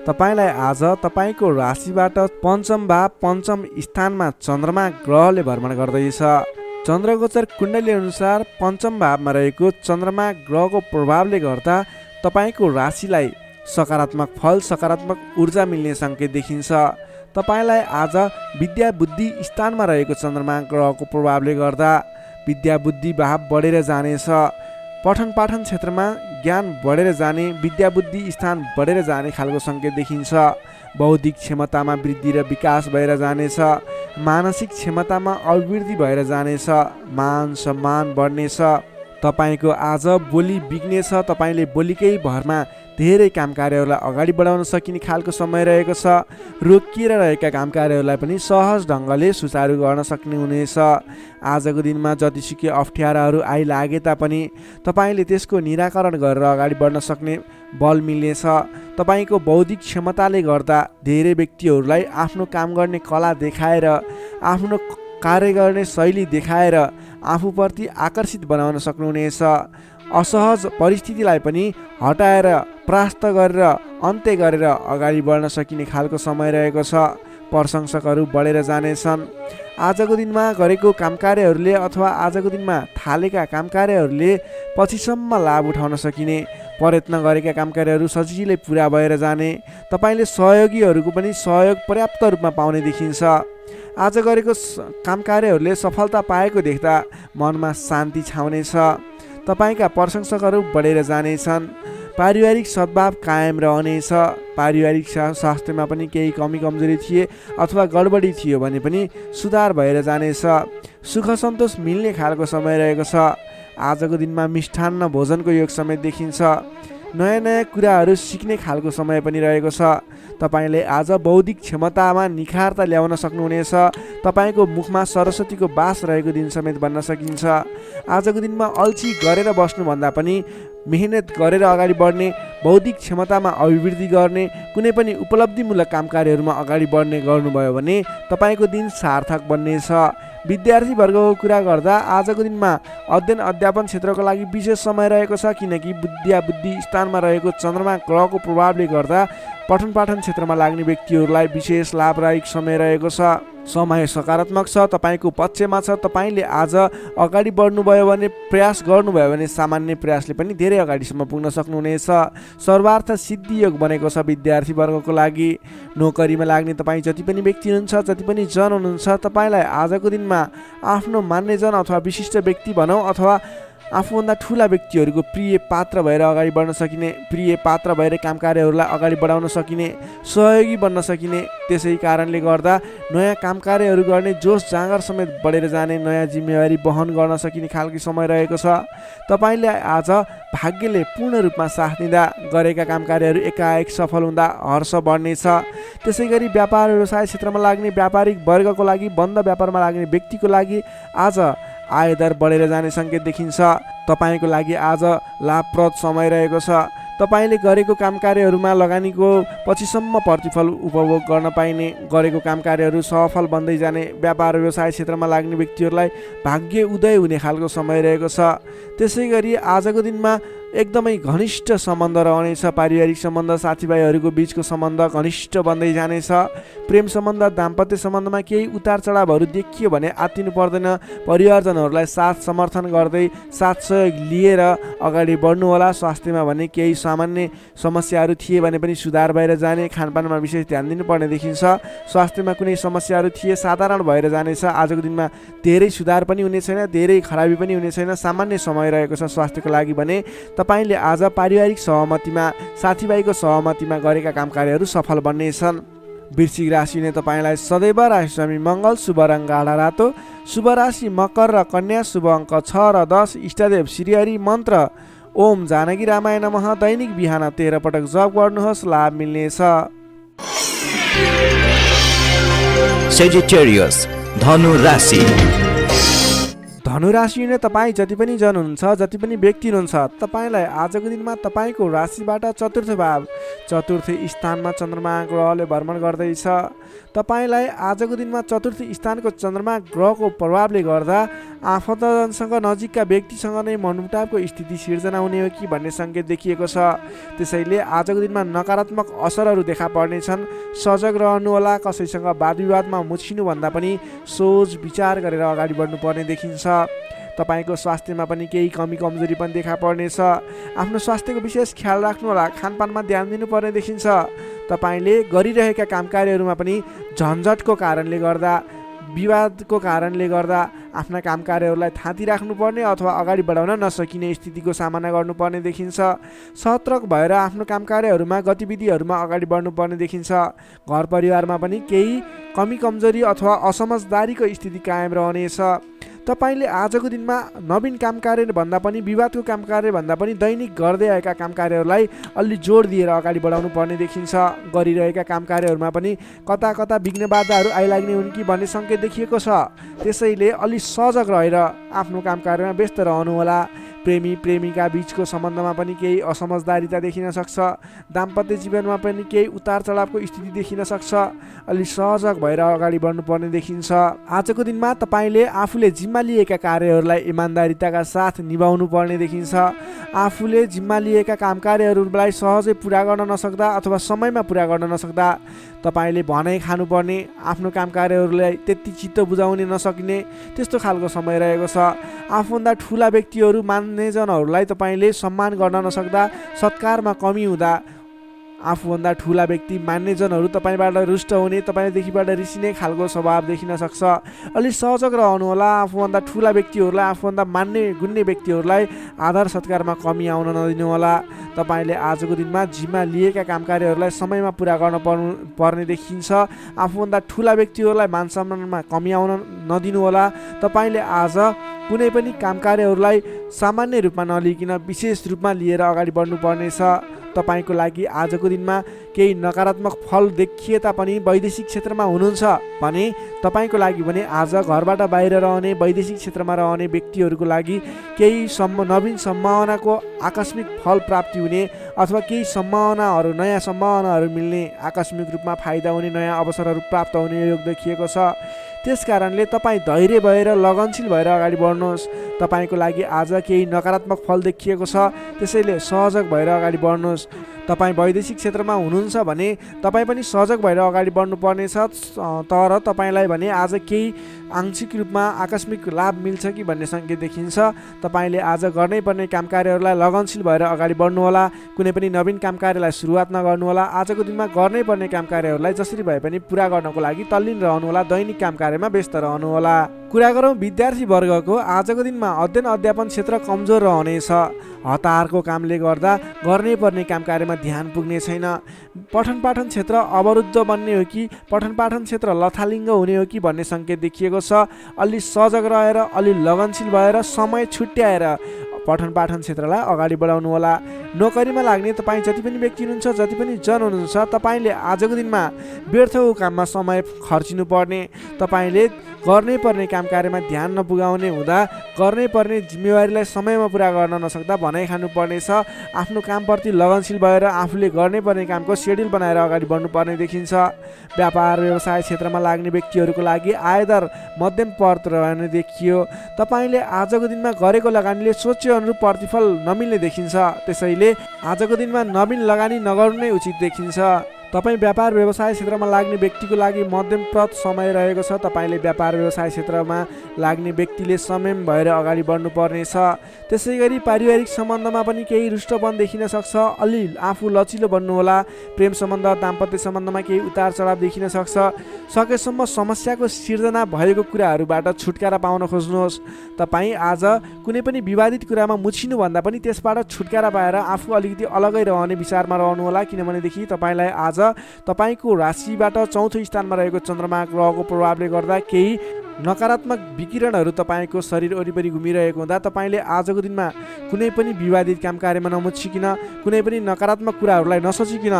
तपाईँलाई आज तपाईँको राशिबाट पञ्चम भाव, पञ्चम स्थानमा चन्द्रमा ग्रहले भ्रमण गर्दैछ। चन्द्रगोचर कुण्डली अनुसार पञ्चम भावमा रहेको चन्द्रमा ग्रहको प्रभावले गर्दा तपाईँको राशिलाई सकारात्मक फल, सकारात्मक ऊर्जा मिल्ने सङ्केत देखिन्छ। तपाईँलाई आज विद्या बुद्धि स्थानमा रहेको चन्द्रमा ग्रहको प्रभावले गर्दा विद्या बुद्धि भाव बढेर जानेछ। पठन पाठन क्षेत्रमा ज्ञान बढेर जाने, विद्या बुद्धि स्थान बढेर जाने खालको सङ्केत देखिन्छ। बौद्धिक क्षमतामा वृद्धि र विकास भएर जानेछ। मानसिक क्षमतामा अभिवृद्धि भएर जानेछ। मान सम्मान बढ्नेछ। तपाईँको आज बोली बिग्नेछ। तपाईँले बोलीकै भरमा धेरै काम कार्यहरूलाई अगाडि बढाउन सकिने खालको समय रहेको छ। रोकिएर रहेका काम कार्यहरूलाई पनि सहज ढङ्गले सुचारू गर्न सक्ने हुनेछ। आजको दिनमा जतिसुकै अप्ठ्याराहरू आइलागे तापनि तपाईँले त्यसको निराकरण गरेर अगाडि बढ्न सक्ने बल मिल्नेछ। तपाईँको बौद्धिक क्षमताले गर्दा धेरै व्यक्तिहरूलाई आफ्नो काम गर्ने कला देखाएर, आफ्नो कार्य गर्ने शैली देखाएर आफूप्रति आकर्षित बनाउन सक्नुहुनेछ। असहज परिस्थितिलाई पनि हटाएर, परास्त गरेर, अन्त्य गरेर अगाडि बढ्न सकिने खालको समय रहेको छ। प्रशंसकहरू बढेर जानेछन्। आजको दिनमा गरेको कामकार्यहरूले अथवा आजको दिनमा थालेका कामकार्यहरूले पछिसम्म लाभ उठाउन सकिने, प्रयत्न गरेका कामकार्यहरू सजिलै पुरा भएर जाने, तपाईँले सहयोगीहरूको पनि सहयोग पर्याप्त रूपमा पाउने देखिन्छ। आज गरेको कामकार्यहरूले सफलता पाएको देख्दा मनमा शान्ति छाउनेछ। तपाईँका प्रशंसकहरू बढेर जानेछन्। पारिवारिक सद्भाव कायम रहनेछ। पारिवारिक स्वास्थ्यमा पनि केही कमी कमजोरी थिए अथवा गडबडी थियो भने पनि सुधार भएर जानेछ। सुख सन्तोष मिल्ने खालको समय रहेको छ। आजको दिनमा मिष्ठान्न भोजनको योग समेत देखिन्छ। नयाँ नयाँ कुराहरू सिक्ने खालको समय पनि रहेको छ। तपाईँले आज बौद्धिक क्षमतामा निखारता ल्याउन सक्नुहुनेछ। तपाईँको मुखमा सरस्वतीको बास रहेको दिन समेत भन्न सकिन्छ। आजको दिनमा अल्छी गरेर बस्नुभन्दा पनि मेहनत गरेर अगाडि बढ्ने, बौद्धिक क्षमतामा अभिवृद्धि गर्ने, कुनै पनि उपलब्धिमूलक कामकार्यहरूमा अगाडि बढ्ने गर्नुभयो भने तपाईँको दिन सार्थक बन्नेछ। विद्यार्थी वर्गको कुरा गर्दा आजको दिनमा अध्ययन अध्यापन क्षेत्रको लागि विशेष समय रहेको छ, किनकि बुद्धि स्थानमा रहेको चन्द्रमा ग्रहको प्रभावले गर्दा पठन पाठन क्षेत्रमा लाग्ने व्यक्तिहरूलाई विशेष लाभदायक समय रहेको छ। समय सकारात्मक छ, तपाईँको पक्षमा छ। तपाईँले आज अगाडि बढ्नुभयो भने, प्रयास गर्नुभयो भने सामान्य प्रयासले पनि धेरै अगाडिसम्म पुग्न सक्नुहुनेछ। सर्वार्थ सिद्धि योग बनेको छ विद्यार्थी वर्गको लागि। नोकरीमा लाग्ने तपाईँ जति पनि व्यक्ति हुनुहुन्छ, जति पनि जन हुनुहुन्छ, तपाईँलाई आजको दिनमा आफ्नो मान्यजन अथवा विशिष्ट व्यक्ति भनौँ अथवा आफूभन्दा ठुला व्यक्तिहरूको प्रिय पात्र भएर अगाडि बढ्न सकिने, प्रिय पात्र भएर कामकार्यहरूलाई अगाडि बढाउन सकिने, सहयोगी बन्न सकिने, त्यसै कारणले गर्दा नयाँ कामकार्यहरू गर्ने जोस जाँगर समेत बढेर जाने, नयाँ जिम्मेवारी वहन गर्न सकिने खालको समय रहेको छ। तपाईँले आज भाग्यले पूर्ण रूपमा साथ दिँदा गरेका कामकार्यहरू एकाएक सफल हुँदा हर्ष बढ्नेछ। त्यसै गरी व्यापार व्यवसाय क्षेत्रमा लाग्ने व्यापारिक वर्गको लागि, बन्द व्यापारमा लाग्ने व्यक्तिको लागि आज आयदर बढेर जाने सङ्केत देखिन्छ। तपाईँको लागि आज लाभप्रद समय रहेको छ। तपाईँले गरेको कामकार्यहरूमा लगानीको पछिसम्म प्रतिफल उपभोग गर्न पाइने, गरेको कामकार्यहरू सफल बन्दै जाने, व्यापार व्यवसाय क्षेत्रमा लाग्ने व्यक्तिहरूलाई भाग्य उदय हुने खालको समय रहेको छ। त्यसै गरी आजको दिनमा एकदमै घनिष्ठ सम्बन्ध रहनेछ। पारिवारिक सम्बन्ध, साथीभाइहरूको बिचको सम्बन्ध घनिष्ठ बन्दै जानेछ। प्रेम सम्बन्ध, दाम्पत्य सम्बन्धमा केही उतार चढावहरू देखियो भने आत्तिनु पर्दैन। परिवारजनहरूलाई साथ समर्थन गर्दै, साथ सहयोग लिएर अगाडि बढ्नुहोला। स्वास्थ्यमा भने केही सामान्य समस्याहरू थिए भने पनि सुधार भएर जाने, खानपानमा विशेष ध्यान दिनुपर्ने देखिन्छ। स्वास्थ्यमा कुनै समस्याहरू थिए साधारण भएर जानेछ। आजको दिनमा धेरै सुधार पनि हुने छैन, धेरै खराबी पनि हुने छैन, सामान्य समय रहेको छ स्वास्थ्यको लागि भने। तपाईँले आज पारिवारिक सहमतिमा, साथीभाइको सहमतिमा गरेका कामकार्यहरू सफल बन्नेछन्। वृश्चिक राशिले तपाईँलाई सदैव राशिस्वामी मङ्गल, शुभ रङ गाढा रातो, शुभ राशि मकर र कन्या, शुभ अङ्क 6 र 10, इष्टदेव श्रीहरि, मन्त्र ओम जानकी रामाय नमः। दैनिक बिहान 13 पटक जप गर्नुहोस्, लाभ मिल्नेछ। Sagittarius, धनु राशि। धनु राशि नै तपाईँ जति पनि जन हुनुहुन्छ, जति पनि व्यक्ति हुनुहुन्छ, तपाईँलाई आजको दिनमा तपाईँको राशिबाट चतुर्थ भाव, चतुर्थ स्थानमा चन्द्रमा ग्रहले भ्रमण गर्दैछ। तपाईँलाई आजको दिनमा चतुर्थ स्थानको चन्द्रमा ग्रहको प्रभावले गर्दा आफन्तजनसँग, नजिकका व्यक्तिसँग नै मनमुटावको स्थिति सिर्जना हुने हो कि भन्ने सङ्केत देखिएको छ। त्यसैले आजको दिनमा नकारात्मक असरहरू देखा पर्नेछन्। सजग रहनुहोला। कसैसँग वाद विवादमा मुछिनुभन्दा पनि सोच विचार गरेर अगाडि बढ्नुपर्ने देखिन्छ। तपाईँको स्वास्थ्यमा पनि केही कमी कमजोरी पनि देखा पर्नेछ। आफ्नो स्वास्थ्यको विशेष ख्याल राख्नुहोला। खानपानमा ध्यान दिनुपर्ने देखिन्छ। तपाईँले गरिरहेका कामकार्यहरूमा पनि झन्झटको कारणले गर्दा, विवादको कारणले गर्दा आफ्ना कामकार्यहरूलाई थाती राख्नुपर्ने अथवा अगाडि बढाउन नसकिने स्थितिको सामना गर्नुपर्ने देखिन्छ। सतर्क भएर आफ्नो कामकार्यहरूमा, गतिविधिहरूमा अगाडि बढ्नुपर्ने देखिन्छ। घर परिवारमा पनि केही कमी कमजोरी अथवा असमझदारीको स्थिति कायम रहनेछ। तपाईँले आजको दिनमा नवीन कामकार्य भन्दा पनि, विवादको कामकार्य भन्दा पनि दैनिक गर्दै आएका कामकार्यहरूलाई अलि जोड दिएर अगाडि बढाउनु पर्ने देखिन्छ। गरिरहेका कामकार्यहरूमा पनि कता कता विघ्न बाधाहरू आइलाग्ने हुन् कि भन्ने सङ्केत देखिएको छ। त्यसैले अलि सजग रहेर आफ्नो कामकार्यमा व्यस्त रहनुहोला। प्रेमी प्रेमिका बीचको सम्बन्धमा पनि केही असमझदारीता देखिन सक्छ। दाम्पत्य जीवनमा पनि केही उतार चढावको स्थिति देखिन सक्छ। अलि सहजक भएर अगाडि बढ्नुपर्ने देखिन्छ। आजको दिनमा तपाईँले आफूले जिम्मा लिएका कार्यहरूलाई इमान्दारिताका साथ निभाउनु पर्ने देखिन्छ। आफूले जिम्मा लिएका काम कार्यहरूलाई सहजै पुरा गर्न नसक्दा अथवा समयमा पुरा गर्न नसक्दा तपाईँले भनाइ खानुपर्ने, आफ्नो काम कार्यहरूलाई त्यति चित्त बुझाउन नसकिने त्यस्तो खालको समय रहेको छ। आफूभन्दा ठुला व्यक्तिहरू मान्नेजनहरूलाई तपाईँले सम्मान गर्न नसक्दा, सत्कारमा कमी हुँदा आफूभन्दा ठुला व्यक्ति मान्नेजनहरू तपाईँबाट रुष्ट हुने, तपाईँदेखिबाट रिसिने खालको स्वभाव देखिन सक्छ। अलि सहजक रहनुहोला। आफूभन्दा ठुला व्यक्तिहरूलाई, आफूभन्दा मान्ने गुन्ने व्यक्तिहरूलाई आदर सत्कारमा कमी आउन नदिनुहोला। तपाईँले आजको दिनमा जिम्मा लिएका काम कार्यहरूलाई समयमा पुरा गर्न पर्ने देखिन्छ। आफूभन्दा ठुला व्यक्तिहरूलाई मान सम्मानमा कमी आउन नदिनुहोला। तपाईँले आज कुनै पनि काम कार्यहरूलाई सामान्य रूपमा नलिकन विशेष रूपमा लिएर अगाडि बढ्नुपर्नेछ। तपाईँको लागि आजको दिनमा केही नकारात्मक फल देखिए तापनि वैदेशिक क्षेत्रमा हुनुहुन्छ भने तपाईँको लागि भने आज घरबाट बाहिर रहने, वैदेशिक क्षेत्रमा रहने व्यक्तिहरूको लागि केही नवीन सम्भावनाको आकस्मिक फल प्राप्ति हुने अथवा केही सम्भावनाहरू, नयाँ सम्भावनाहरू मिल्ने, आकस्मिक रूपमा फाइदा हुने, नयाँ अवसरहरू प्राप्त हुने योग देखिएको छ। त्यस कारणले तपाईँ धैर्य भएर लगनशील भएर अगाडि बढ्नुहोस्। तपाईँको लागि आज केही नकारात्मक फल देखिएको छ, त्यसैले सहजक भएर अगाडि बढ्नुहोस्। तपाईँ वैदेशिक क्षेत्रमा हुनुहुन्छ भने तपाईँ पनि सहजक भएर अगाडि बढ्नुपर्नेछ। तर तपाईँलाई भने आज केही आंशिक रूपमा आकस्मिक लाभ मिल्छ कि भन्ने सङ्केत देखिन्छ। तपाईँले आज गर्नै पर्ने काम कार्यहरूलाई लगनशील भएर अगाडि बढ्नुहोला। कुनै पनि नवीन काम कार्यलाई सुरुवात नगर्नुहोला। आजको दिनमा गर्नै पर्ने काम कार्यहरूलाई जसरी भए पनि पुरा गर्नको लागि तल्लीन रहनुहोला। दैनिक काम कार्यमा व्यस्त रहनुहोला। कुरा गरौँ विद्यार्थी वर्गको, आजको दिनमा अध्ययन अध्यापन क्षेत्र कमजोर रहनेछ। हतारको कामले गर्दा गर्नै पर्ने काम कार्यमा ध्यान पुग्ने छैन। पठन पाठन क्षेत्र अवरुद्ध बन्ने हो कि पठन पाठन क्षेत्र लथालिङ्ग हुने हो कि भन्ने सङ्केत देखिएको छ। अलि सजग रहेर, अलि लगनशील भएर, समय छुट्याएर पठन पाठन क्षेत्रलाई अगाडि बढाउनु होला। नोकरीमा लाग्ने तपाईँ जति पनि व्यक्ति हुनुहुन्छ, जति पनि जन हुनुहुन्छ, तपाईँले आजको दिनमा व्यर्थको काममा समय खर्चिनु पर्ने, तपाईँले गर्नै पर्ने काम कार्यमा ध्यान नपुगाउने हुँदा गर्नै पर्ने जिम्मेवारीलाई समयमा पुरा गर्न नसक्दा भनाइ खानुपर्नेछ। आफ्नो कामप्रति लगनशील भएर आफूले गर्नै पर्ने कामको सेड्युल बनाएर अगाडि बढ्नुपर्ने देखिन्छ। व्यापार व्यवसाय क्षेत्रमा लाग्ने व्यक्तिहरूको लागि आयदर मध्यम पद रहने देखियो। तपाईँले आजको दिनमा गरेको लगानीले सोचे अनुरूप प्रतिफल नमिल्ने देखिन्छ। त्यसैले आजको दिनमा नवीन लगानी नगर्नु नै उचित देखिन्छ। तपाईँ व्यापार व्यवसाय क्षेत्रमा लाग्ने व्यक्तिको लागि मध्यमप्रद समय रहेको छ। तपाईँले व्यापार व्यवसाय क्षेत्रमा लाग्ने व्यक्तिले संयम भएर अगाडि बढ्नुपर्नेछ। त्यसै गरी पारिवारिक सम्बन्धमा पनि केही रुष्टपन देखिन सक्छ। अलि आफू लचिलो बन्नुहोला। प्रेम सम्बन्ध, दाम्पत्य सम्बन्धमा केही उतार चढाव देखिन सक्छ। सकेसम्म समस्याको सिर्जना भएको कुराहरूबाट छुटकारा पाउन खोज्नुहोस्। तपाईँ आज कुनै पनि विवादित कुरामा मुछिनुभन्दा पनि त्यसबाट छुटकारा पाएर आफू अलिकति अलगै रहने विचारमा रहनुहोला। किनभनेदेखि तपाईँलाई आज तपाईँको राशिबाट चौथो स्थानमा रहेको चन्द्रमा ग्रहको प्रभावले गर्दा केही नकारात्मक विकिरणहरू तपाईँको शरीर वरिपरि घुमिरहेको हुँदा तपाईँले आजको दिनमा कुनै पनि विवादित काम कार्यमा नमुछिकन, कुनै पनि नकारात्मक कुराहरूलाई नसोचिकन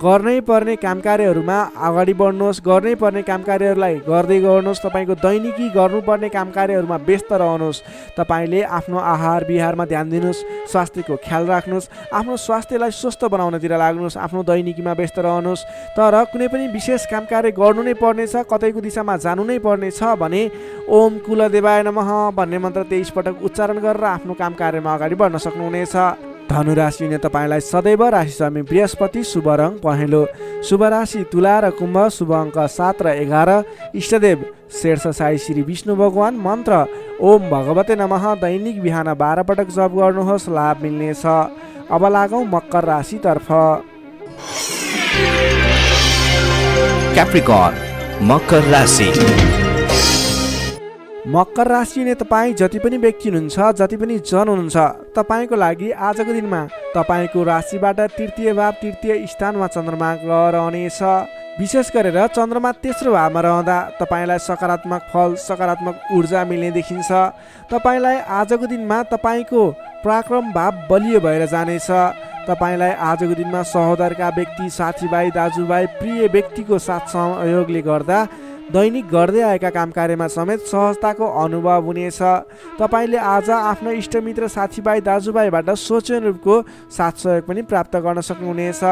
गर्नै पर्ने काम कार्यहरूमा अगाडि बढ्नुहोस्। गर्नै पर्ने काम कार्यहरूलाई गर्दै गर्नुहोस्। तपाईँको दैनिकी गर्नुपर्ने काम कार्यहरूमा व्यस्त रहनुहोस्। तपाईँले आफ्नो आहार विहारमा ध्यान दिनुहोस्। स्वास्थ्यको ख्याल राख्नुहोस्। आफ्नो स्वास्थ्यलाई स्वस्थ बनाउनतिर लाग्नुहोस्। आफ्नो दैनिकीमा व्यस्त रहनुहोस्। तर कुनै पनि विशेष काम कार्य गर्नु नै पर्नेछ, कतैको दिशामा जानु नै पर्नेछ भने ओम कुलदेवाय नमः भन्ने मन्त्र 23 पटक उच्चारण गरेर आफ्नो काम कार्यमा अगाडि बढ्न सक्नुहुनेछ। धनु राशिले तपाईँलाई सदैव राशि स्वामी बृहस्पति, शुभ रङ पहेँलो, शुभ राशि तुला र कुम्भ, शुभ अङ्क 7 र 11, इष्टदेव शेर्ष साई श्री विष्णु भगवान, मन्त्र ओम भगवते नमः दैनिक बिहान 12 पटक जप गर्नुहोस्, लाभ मिल्नेछ। अब लागौँ मकर राशितर्फ। क्याप्रिकर्न मकर राशि। मकर राशिले तपाईँ जति पनि व्यक्ति हुनुहुन्छ, जति पनि जन हुनुहुन्छ, तपाईँको लागि आजको दिनमा तपाईँको राशिबाट तृतीय भाव, तृतीय स्थानमा चन्द्रमा ग्रह रहनेछ। विशेष गरेर चन्द्रमा तेस्रो भावमा रहँदा तपाईँलाई सकारात्मक फल, सकारात्मक ऊर्जा मिल्ने देखिन्छ। तपाईँलाई आजको दिनमा तपाईँको पराक्रम भाव बलियो भएर जानेछ। तपाईँलाई आजको दिनमा सहोदरका व्यक्ति, साथीभाइ, दाजुभाइ, प्रिय व्यक्तिको साथ सहयोगले गर्दा दैनिक गर्दै आएका काम कार्यमा समेत सहजताको अनुभव हुनेछ। तपाईँले आज आफ्नो इष्टमित्र साथीभाइ दाजुभाइबाट सोचेको रूपको साथ सहयोग पनि प्राप्त गर्न सक्नुहुनेछ।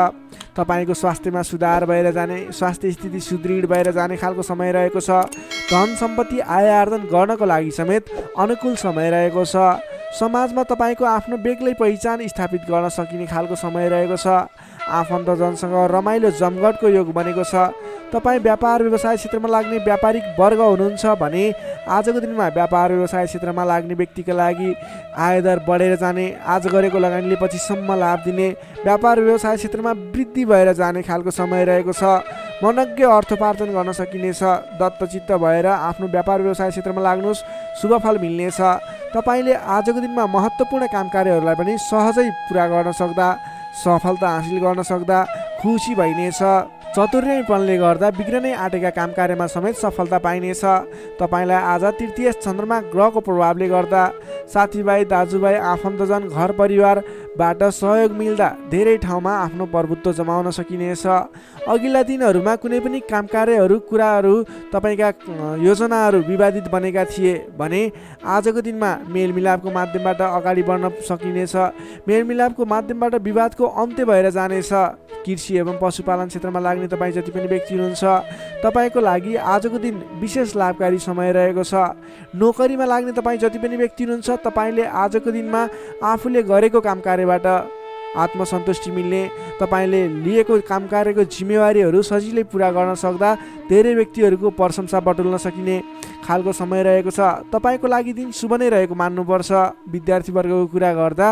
तपाईँको स्वास्थ्यमा सुधार भएर जाने, स्वास्थ्य स्थिति सुदृढ भएर जाने खालको समय रहेको छ। धन सम्पत्ति आय आर्जन गर्नको लागि समेत अनुकूल समय रहेको छ। समाजमा तपाईँको आफ्नो बेग्लै पहिचान स्थापित गर्न सकिने खालको समय रहेको छ। आफन्तजनसँग रमाइलो जमघटको योग बनेको छ। तपाईँ व्यापार व्यवसाय क्षेत्रमा लाग्ने व्यापारिक वर्ग हुनुहुन्छ भने आजको दिनमा व्यापार व्यवसाय क्षेत्रमा लाग्ने व्यक्तिका लागि आयदर बढेर जाने, आज गरेको लगानीले पछिसम्म लाभ दिने, व्यापार व्यवसाय क्षेत्रमा वृद्धि भएर जाने खालको समय रहेको छ। मनज्ञ अर्थोपार्जन गर्न सकिनेछ। दत्तचित्त भएर आफ्नो व्यापार व्यवसाय क्षेत्रमा लाग्नुहोस्, शुभफल मिल्नेछ। तपाईँले आजको दिनमा महत्त्वपूर्ण काम कार्यहरूलाई पनि सहजै पुरा गर्न सक्दा, सफलता हासिल गर्न सक्दा खुसी भइनेछ। चतुर्यपनले गर्दा बिग्रनै आँटेका काम कार्यमा समेत सफलता पाइनेछ। तपाईँलाई आज तृतीय चन्द्रमा ग्रहको प्रभावले गर्दा साथीभाइ दाजुभाइ आफन्तजन घर परिवारबाट सहयोग मिल्दा धेरै ठाउँमा आफ्नो प्रभुत्व जमाउन सकिनेछ। अघिल्ला दिनहरूमा कुनै पनि काम कार्यहरू कुराहरू तपाईँका योजनाहरू विवादित बनेका थिए भने आजको दिनमा मेलमिलापको माध्यमबाट अगाडि बढ्न सकिनेछ। मेलमिलापको माध्यमबाट विवादको अन्त्य भएर जानेछ। कृषि एवं पशुपालन क्षेत्रमा लाग्ने तपाईँ जति पनि व्यक्ति हुनुहुन्छ तपाईँको लागि आजको दिन विशेष लाभकारी समय रहेको छ। नोकरीमा लाग्ने तपाईँ जति पनि व्यक्ति हुनुहुन्छ तपाईँले आजको दिनमा आफूले गरेको काम कार्यबाट आत्मसन्तुष्टि मिल्ने, तपाईँले लिएको काम कार्यको जिम्मेवारीहरू सजिलै पुरा गर्न सक्दा धेरै व्यक्तिहरूको प्रशंसा बटुल्न सकिने खालको समय रहेको छ। तपाईँको लागि दिन शुभ नै रहेको मान्नुपर्छ। विद्यार्थीवर्गको कुरा गर्दा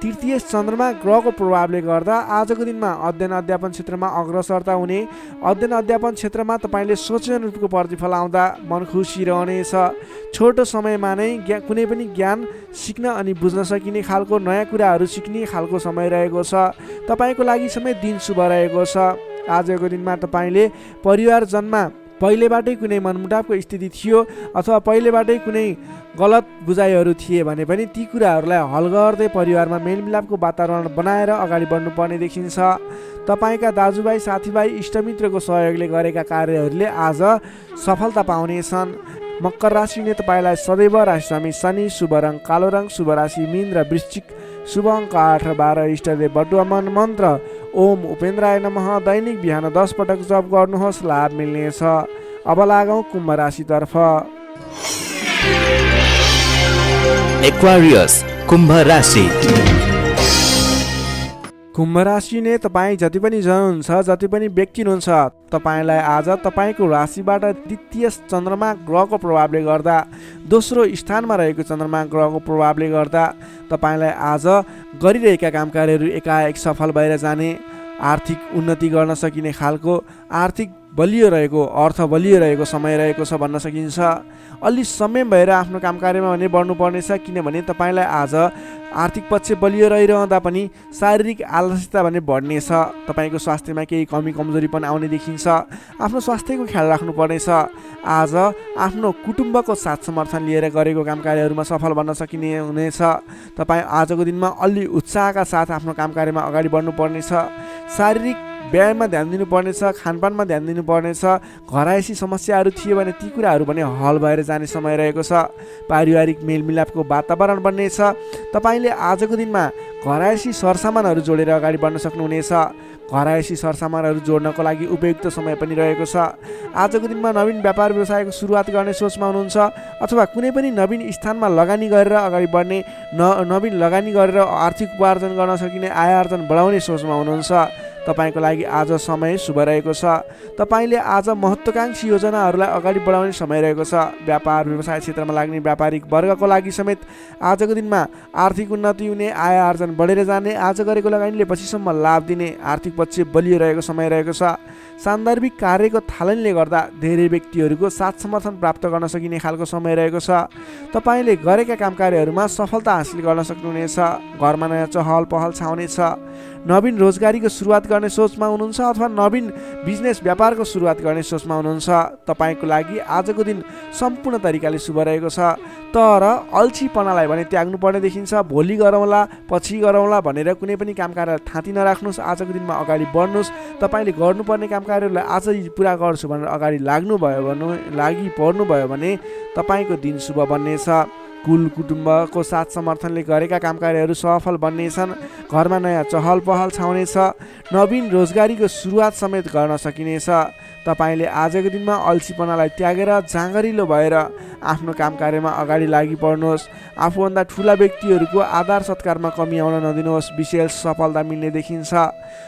तृतीय चन्द्रमा ग्रहको प्रभावले गर्दा आजको दिनमा अध्ययन अध्यापन क्षेत्रमा अग्रसरता हुने, अध्ययन अध्यापन क्षेत्रमा तपाईँले सोचेको रूपको प्रतिफल आउँदा मन खुसी रहनेछ। छोटो समयमा नै कुनै पनि ज्ञान सिक्न अनि बुझ्न सकिने खालको नयाँ कुराहरू सिक्ने खालको समय रहेको छ। तपाईँको लागि समेत दिन शुभ रहेको छ। आजको दिनमा तपाईँले परिवारजनमा पहिलेबाटै कुनै मनमुटावको स्थिति थियो अथवा पहिलेबाटै कुनै गलत बुझाइहरू थिए भने पनि ती कुराहरूलाई हल गर्दै परिवारमा मेलमिलापको वातावरण बनाएर अगाडि बढ्नुपर्ने देखिन्छ। तपाईँका दाजुभाइ साथीभाइ इष्टमित्रको सहयोगले गरेका कार्यहरूले आज सफलता पाउनेछन्। मकर राशिले तपाईँलाई सदैव राशिस्वामी शनि, शुभ रङ कालो रङ, शुभ राशि मीन र वृश्चिक, शुभ अङ्क 8 र 12, इष्टदेव बटुवामन, मन्त्र ओम उपेन्द्राय नमः। दैनिक बिहान 10 पटक जप गर्नुहोस्, लाभ मिल्नेछ। अब लागौँ कुम्भ राशितर्फ। एक्वारियस कुम्भ राशि। कुम्भ राशि नै तपाईँ जति पनि जन हुनुहुन्छ, जति पनि व्यक्ति हुनुहुन्छ तपाईँलाई आज तपाईँको राशिबाट द्वितीय चन्द्रमा ग्रहको प्रभावले गर्दा, दोस्रो स्थानमा रहेको चन्द्रमा ग्रहको प्रभावले गर्दा तपाईँलाई आज गरिरहेका काम कार्यहरू एकाएक सफल भएर जाने, आर्थिक उन्नति गर्न सकिने खालको, आर्थिक बलियो रहेको, अर्थ बलियो रहेको समय रहेको छ भन्न सकिन्छ। अलि संयम भएर आफ्नो काम कार्यमा भने बढ्नुपर्नेछ, किनभने तपाईँलाई आज आर्थिक पक्ष बलियो रहिरहँदा पनि शारीरिक आलस्यता भने बढ्नेछ। तपाईँको स्वास्थ्यमा केही कमी कमजोरी पनि आउने देखिन्छ। आफ्नो स्वास्थ्यको ख्याल राख्नुपर्नेछ। आज आफ्नो कुटुम्बको साथ समर्थन लिएर गरेको काम कार्यहरूमा सफल बन्न सकिने हुनेछ। तपाईँ आजको दिनमा अलि उत्साहका साथ आफ्नो काम कार्यमा अगाडि बढ्नुपर्नेछ। शारीरिक व्यायाममा ध्यान दिनुपर्नेछ, खानपानमा ध्यान दिनुपर्नेछ। घरायसी समस्याहरू थिए भने ती कुराहरू पनि हल भएर जाने समय रहेको छ। पारिवारिक मेलमिलापको वातावरण बन्नेछ। तपाईँले आजको दिनमा घरायसी सरसामानहरू जोडेर अगाडि बढ्न सक्नुहुनेछ। घरायसी सरसामानहरू जोड्नको लागि उपयुक्त समय पनि रहेको छ। आजको दिनमा नवीन व्यापार व्यवसायको सुरुवात गर्ने सोचमा हुनुहुन्छ अथवा कुनै पनि नवीन स्थानमा लगानी गरेर अगाडि बढ्ने, नवीन लगानी गरेर आर्थिक उपार्जन गर्न सकिने, आय आर्जन बढाउने सोचमा हुनुहुन्छ तपाईँको लागि आज समय शुभ रहेको छ। तपाईँले आज महत्त्वाकांक्षी योजनाहरूलाई अगाडि बढाउने समय रहेको छ। व्यापार व्यवसाय क्षेत्रमा लाग्ने व्यापारिक वर्गको लागि समेत आजको दिनमा आर्थिक उन्नति हुने, आय आर्जन बढेर जाने, आज गरेको लगानीले पछिसम्म लाभ दिने, आर्थिक पक्ष बलियो रहेको समय रहेको छ। सान्दर्भिक कार्यको थालनीले गर्दा धेरै व्यक्तिहरूको साथ समर्थन प्राप्त गर्न सकिने खालको समय रहेको छ। तपाईँले गरेका काम कार्यहरूमा सफलता हासिल गर्न सक्नुहुनेछ। घरमा नयाँ चहल पहल छाउनेछ। नवीन रोजगारीको सुरुवात गर्ने सोचमा हुनुहुन्छ अथवा नवीन बिजनेस व्यापारको सुरुवात गर्ने सोचमा हुनुहुन्छ तपाईँको लागि आजको दिन सम्पूर्ण तरिकाले शुभ रहेको छ। तर अल्छीपनालाई भने त्याग्नुपर्ने देखिन्छ। भोलि गरौँला, पछि गरौँला भनेर कुनै पनि काम कार्य थाँती नराख्नुहोस्। आजको दिनमा अगाडि बढ्नुहोस्। तपाईँले गर्नुपर्ने काम कार्यहरूलाई आजै पुरा गर्छु भनेर अगाडि लागि पर्नुभयो भने तपाईँको दिन शुभ बन्नेछ। कुल कुटुम्बको साथ समर्थनले गरेका काम कार्यहरू सफल बन्नेछन्। घरमा नयाँ चहल पहल छाउनेछ। नवीन रोजगारीको सुरुवात समेत गर्न सकिनेछ। तपाईँले आजको दिनमा अल्छीपनालाई त्यागेर जाँगरिलो भएर आफ्नो काम कार्यमा अगाडि लागि पर्नुहोस्। आफूभन्दा ठुला व्यक्तिहरूको आदर सत्कारमा कमी आउन नदिनुहोस्। विशेष सफलता मिल्ने देखिन्छ।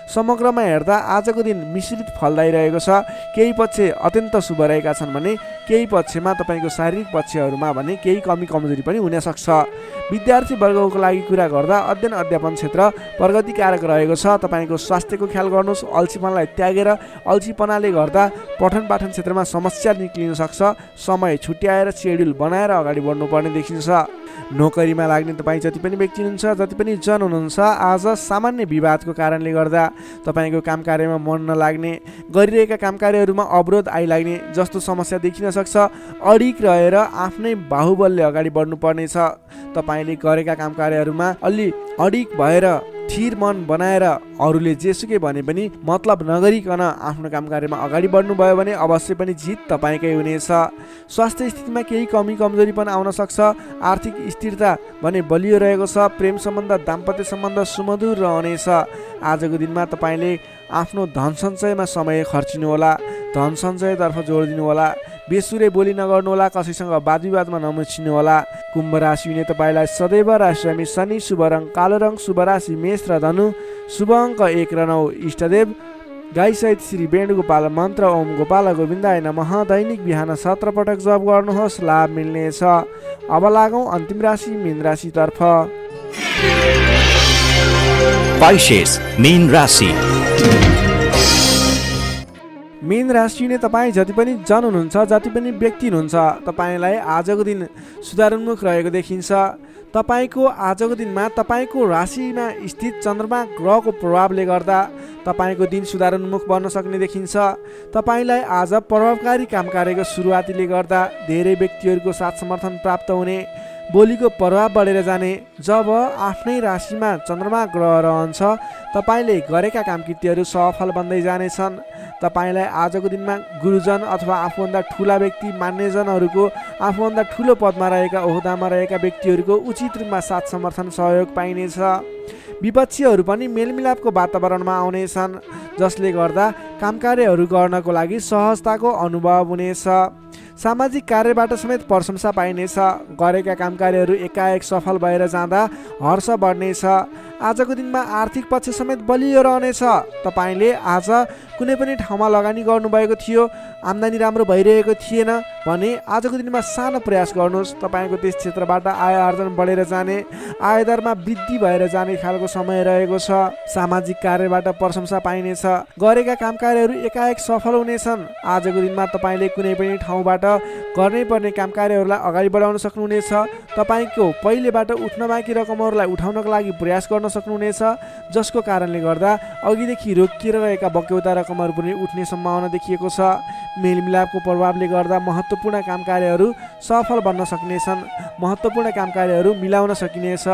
समग्रमा हेर्दा आजको दिन मिश्रित फलदायी छ। केही पक्ष अत्यन्त शुभ रहेका छन् भने केही पक्षमा तपाईँको शारीरिक पक्षहरूमा भने केही कमी कमजोरी पनि हुन सक्छ। विद्यार्थी वर्गको लागि कुरा गर्दा अध्ययन अध्यापन क्षेत्र प्रगतिकारक रहेको छ। तपाईँको स्वास्थ्यको ख्याल गर्नुहोस्। अल्छीपनालाई त्यागेर अल्छीपनाले गर्दा पठन पाठन क्षेत्रमा समस्या निक्लिन सक्छ। समय छुट्याएर सेड्युल बनाएर अगाडि बढ्नुपर्ने देखिन्छ। नोकरीमा लाग्ने तपाईँ जति पनि व्यक्ति हुनुहुन्छ, जति पनि जन हुनुहुन्छ, आज सामान्य विवादको कारणले गर्दा तपाईँको काम कार्यमा मन नलाग्ने, गरिरहेका काम कार्यहरूमा अवरोध आइलाग्ने जस्तो समस्या देखिन सक्छ। अडिक रहेर आफ्नै बाहुबलले अगाडि बढ्नुपर्नेछ। तपाईँले गरेका काम कार्यहरूमा अलि अडिक भएर थिर मन बनाएर अरूले जेसुकै भने पनि मतलब नगरिकन आफ्नो काम कार्यमा अगाडि बढ्नुभयो भने अवश्य पनि जित तपाईँकै हुनेछ। स्वास्थ्य स्थितिमा केही कमी कमजोरी पनि आउन सक्छ। आर्थिक स्थिरता भने बलियो रहेको छ। प्रेम सम्बन्ध, दाम्पत्य सम्बन्ध सुमधुर रहनेछ। आजको दिनमा तपाईँले आफ्नो धन सञ्चयमा समय खर्चिनुहोला। धन सञ्चयतर्फ जोड दिनुहोला। बेसुरे बोली नगर्नुहोला। कसैसँग वादविवादमा नमुछिनुहोला। कुम्भ राशि हुने तपाईँलाई सदैव राशिस्वामी शनि, शुभ रङ कालो रङ, शुभ राशि मेष र धनु, शुभ अङ्क 1 र 9। इष्टदेव गाईसहित श्री वेणुगोपाल मन्त्र ओम गोपाल गोविन्दाय नमः दैनिक बिहान 17 पटक जप गर्नुहोस्। लाभ मिल्नेछ। अब लागौँ अन्तिम राशि मीन राशितर्फ। Pisces, मीन राशि। मीन राशि हुने तपाईँ जति पनि जन हुनुहुन्छ, जति पनि व्यक्ति हुनुहुन्छ, तपाईँलाई आजको दिन सुधारोन्मुख रहेको देखिन्छ। तपाईँको आजको दिनमा तपाईँको राशिमा स्थित चन्द्रमा ग्रहको प्रभावले गर्दा तपाईँको दिन सुधारोन्मुख बन्न सक्ने देखिन्छ। तपाईँलाई आज प्रभावकारी काम कार्यको सुरुवातीले गर्दा धेरै व्यक्तिहरूको साथ समर्थन प्राप्त हुने, बोलीको प्रभाव बढेर जाने। जब आफ्नै राशिमा चन्द्रमा ग्रह रहन्छ तपाईँले गरेका कामकृत्यहरू सफल बन्दै जानेछन्। तपाईँलाई आजको दिनमा गुरुजन अथवा आफूभन्दा ठुला व्यक्ति, मान्यजनहरूको, आफूभन्दा ठुलो पदमा रहेका, ओहदामा रहेका व्यक्तिहरूको उचित रूपमा साथ समर्थन सहयोग पाइनेछ। विपक्षीहरू पनि मेलमिलापको वातावरणमा आउनेछन्, जसले गर्दा काम कार्यहरू गर्नको लागि सहजताको अनुभव हुनेछ। सामाजिक कार्यबाट समेत प्रशंसा पाइनेछ। गरेका काम कार्यहरू एकाएक सफल भएर जाँदा हर्ष बढ्नेछ। आजको दिनमा आर्थिक पक्ष समेत बलियो रहनेछ। तपाईँले आज कुनै पनि ठाउँमा लगानी गर्नुभएको थियो, आम्दानी राम्रो भइरहेको थिएन भने आजको दिनमा सानो प्रयास गर्नुहोस्। तपाईँको त्यस क्षेत्रबाट आय आर्जन बढेर जाने, आयदरमा वृद्धि भएर जाने खालको समय रहेको छ। सामाजिक कार्यबाट प्रशंसा पाइनेछ। गरेका काम कार्यहरू एकाएक सफल हुनेछन्। आजको दिनमा तपाईँले कुनै पनि ठाउँबाट गर्नै पर्ने काम कार्यहरूलाई अगाडि बढाउन सक्नुहुनेछ। तपाईँको पहिलेबाट उठ्न बाँकी रकमहरूलाई उठाउनको लागि प्रयास गर्न सक्नुहुनेछ, जसको कारणले गर्दा अघिदेखि रोकिएर रहेका बक्यौता रकमहरू पनि उठ्ने सम्भावना देखिएको छ। मेलमिलापको प्रभावले गर्दा महत्त्वपूर्ण काम कार्यहरू सफल बन्न सक्नेछन्। महत्त्वपूर्ण काम कार्यहरू मिलाउन सकिनेछ।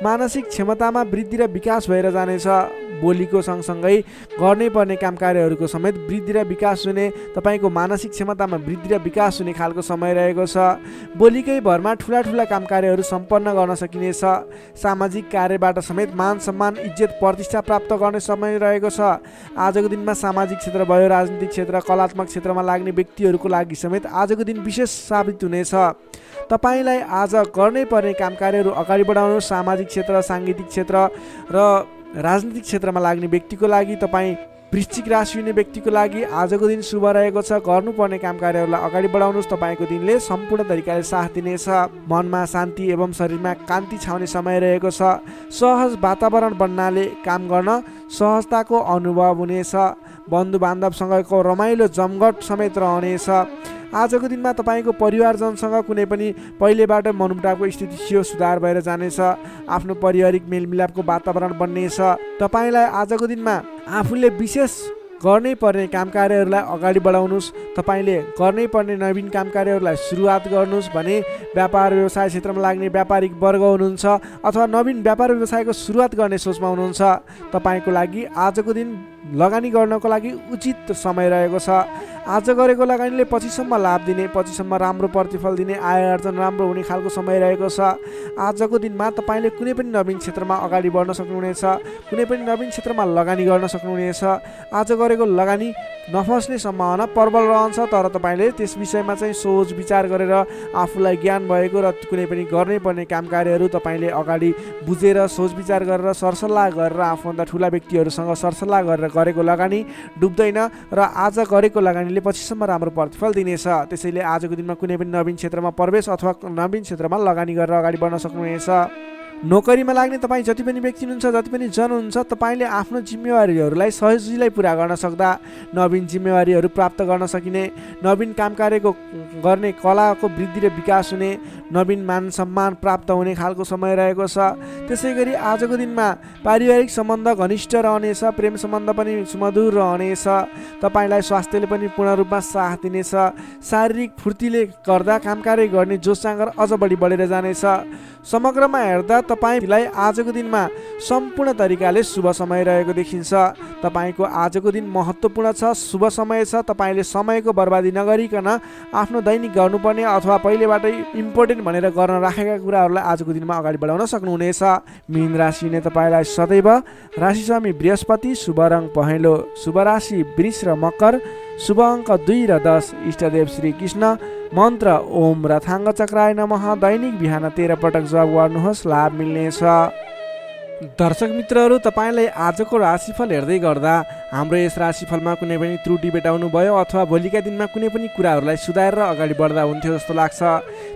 मानसिक क्षमतामा वृद्धि र विकास भएर जानेछ। बोलीको सँगसँगै गर्नै पर्ने काम कार्यहरूको समेत वृद्धि र विकास हुने, तपाईँको मानसिक क्षमतामा वृद्धि र विकास हुने खालको समय रहेको छ। बोलीकै भरमा ठुला ठुला काम कार्यहरू सम्पन्न गर्न सकिनेछ। सामाजिक कार्यबाट समेत मान सम्मान, इज्जत, प्रतिष्ठा प्राप्त गर्ने समय रहेको छ। आजको दिनमा सामाजिक क्षेत्र भयो, राजनीतिक क्षेत्र, कलात्मक क्षेत्रमा लाग्ने व्यक्तिहरूको लागि समेत आजको दिन विशेष साबित हुनेछ। तपाईँलाई आज गर्नै पर्ने काम कार्यहरू अगाडि बढाउनु। सामाजिक क्षेत्र, साङ्गीतिक क्षेत्र र राजनीतिक क्षेत्रमा लाग्ने व्यक्तिको लागि, तपाईँ वृश्चिक राशि हुने व्यक्तिको लागि आजको दिन शुभ रहेको छ। गर्नुपर्ने काम कार्यहरूलाई अगाडि बढाउनुहोस्। तपाईँको दिनले सम्पूर्ण तरिकाले साथ दिनेछ। मनमा शान्ति एवं शरीरमा कान्ति छाउने समय रहेको छ। सहज वातावरण बन्नाले काम गर्न सहजताको अनुभव हुनेछ। बन्धु बान्धवसँगको रमाइलो जमघट समेत रहनेछ। आजको दिनमा तपाईँको परिवारजनसँग कुनै पनि पहिलेबाट मनमुटावको स्थिति थियो, सुधार भएर जानेछ। आफ्नो पारिवारिक मेलमिलापको वातावरण बन्नेछ। तपाईँलाई आजको दिनमा आफूले विशेष गर्नै पर्ने काम कार्यहरूलाई अगाडि बढाउनुहोस्। तपाईँले गर्नै पर्ने नवीन काम कार्यहरूलाई सुरुवात गर्नुहोस् भने व्यापार व्यवसाय क्षेत्रमा लाग्ने व्यापारिक वर्ग हुनुहुन्छ अथवा नवीन व्यापार व्यवसायको सुरुवात गर्ने सोचमा हुनुहुन्छ, तपाईँको लागि आजको दिन लगानी गर्नको लागि उचित समय रहेको छ। आज गरेको लगानीले पछिसम्म लाभ दिने, पछिसम्म राम्रो प्रतिफल दिने, आय आर्जन राम्रो हुने खालको समय रहेको छ। आजको दिनमा तपाईँले कुनै पनि नवीन क्षेत्रमा अगाडि बढ्न सक्नुहुनेछ, कुनै पनि नवीन क्षेत्रमा लगानी गर्न सक्नुहुनेछ। आज गरेको लगानी नफस्ने सम्भावना प्रबल रहन्छ, तर तपाईँले त्यस विषयमा चाहिँ सोच विचार गरेर आफूलाई ज्ञान भएको र कुनै पनि गर्नै पर्ने काम कार्यहरू तपाईँले अगाडि बुझेर सोच विचार गरेर सरसल्लाह गरेर आफूभन्दा ठुला व्यक्तिहरूसँग सरसल्लाह गरेर गरेको लगानी डुब्दैन र आज गरेको लगानीले पछिसम्म राम्रो प्रतिफल दिनेछ। त्यसैले आजको दिनमा कुनै पनि नवीन क्षेत्रमा प्रवेश अथवा नवीन क्षेत्रमा लगानी गरेर अगाडि बढ्न सक्नुहुनेछ। नोकरीमा लाग्ने तपाईँ जति पनि व्यक्ति हुनुहुन्छ, जति पनि जन हुनुहुन्छ, तपाईँले आफ्नो जिम्मेवारीहरूलाई सजिलै पुरा गर्न सक्दा नवीन जिम्मेवारीहरू प्राप्त गर्न सकिने, नवीन काम कार्यको गर्ने कलाको वृद्धि र विकास हुने, नवीन मान सम्मान प्राप्त हुने खालको समय रहेको छ। त्यसै गरी आजको दिनमा पारिवारिक सम्बन्ध घनिष्ठ रहनेछ, प्रेम सम्बन्ध पनि सुमधुर रहनेछ। तपाईँलाई स्वास्थ्यले पनि पूर्ण रूपमा साथ दिनेछ। शारीरिक फुर्तीले गर्दा काम कार्य गर्ने जोस जाँगर अझ बढी बढेर जानेछ। समग्रमा हेर्दा तपाईँलाई आजको दिनमा सम्पूर्ण तरिकाले शुभ समय रहेको देखिन्छ। तपाईँको आजको दिन महत्त्वपूर्ण छ, शुभ समय छ। तपाईँले समयको बर्बादी नगरिकन आफ्नो दैनिक गर्नुपर्ने अथवा पहिलेबाटै इम्पोर्टेन्ट भनेर गर्न राखेका कुराहरूलाई आजको दिनमा अगाडि बढाउन सक्नुहुनेछ। मीन राशिले तपाईँलाई सदैव राशिस्वामी बृहस्पति, शुभ रङ पहेँलो, शुभ राशि वृष र मकर, शुभ अङ्क 2 र 10, इष्टदेव श्री कृष्ण, मन्त्र ओम रथाङ्ग चक्राय नमः। दैनिक बिहान 13 पटक जप गर्नुहोस्, लाभ मिल्नेछ। दर्शक मित्रहरू, तपाईँलाई आजको राशिफल हेर्दै गर्दा हाम्रो यस राशिफलमा कुनै पनि त्रुटि भेटाउनु भयो अथवा भोलिका दिनमा कुनै पनि कुराहरूलाई सुधारेर अगाडि बढ्दा हुन्थ्यो जस्तो लाग्छ,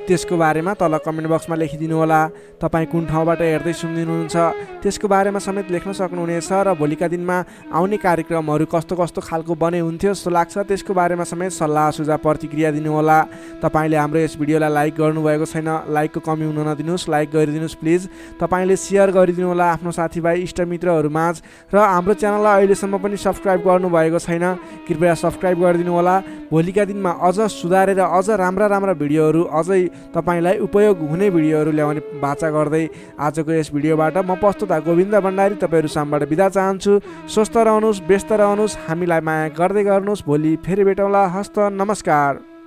त्यसको बारेमा तल कमेन्ट बक्समा लेखिदिनु होला। तपाईँ कुन ठाउँबाट हेर्दै सुनिदिनुहुन्छ त्यसको बारेमा समेत लेख्न सक्नुहुनेछ र भोलिका दिनमा आउने कार्यक्रमहरू कस्तो कस्तो खालको बने हुन्थ्यो जस्तो लाग्छ त्यसको बारेमा समेत सल्लाह सुझाव प्रतिक्रिया दिनुहोला। तपाईँले हाम्रो यस भिडियोलाई लाइक गर्नुभएको छैन, लाइकको कमी हुन नदिनुहोस्, लाइक गरिदिनुहोस् प्लिज। तपाईँले सेयर गरिदिनु होला आफ्नो साथीभाइ इष्टमित्रहरूमाझ र हाम्रो च्यानललाई अहिलेसम्म पनि सब्सक्राइब गर्नुभएको छैन, कृपया सब्सक्राइब गरिदिनु होला। भोलिका दिनमा अझ सुधारेर अझ राम्रा भिडियोहरू, अझै तपाईँलाई उपयोग हुने भिडियोहरू ल्याउने बाचा गर्दै आजको यस भिडियोबाट म प्रस्तुता गोविन्द भण्डारी तपाईँहरू सामबाट बिदा चाहन्छु। स्वस्थ रहनुहोस्, व्यस्त रहनुहोस्, हामीलाई माया गर्दै गर्नुहोस्। भोलि फेरि भेटौँला। हस्त नमस्कार।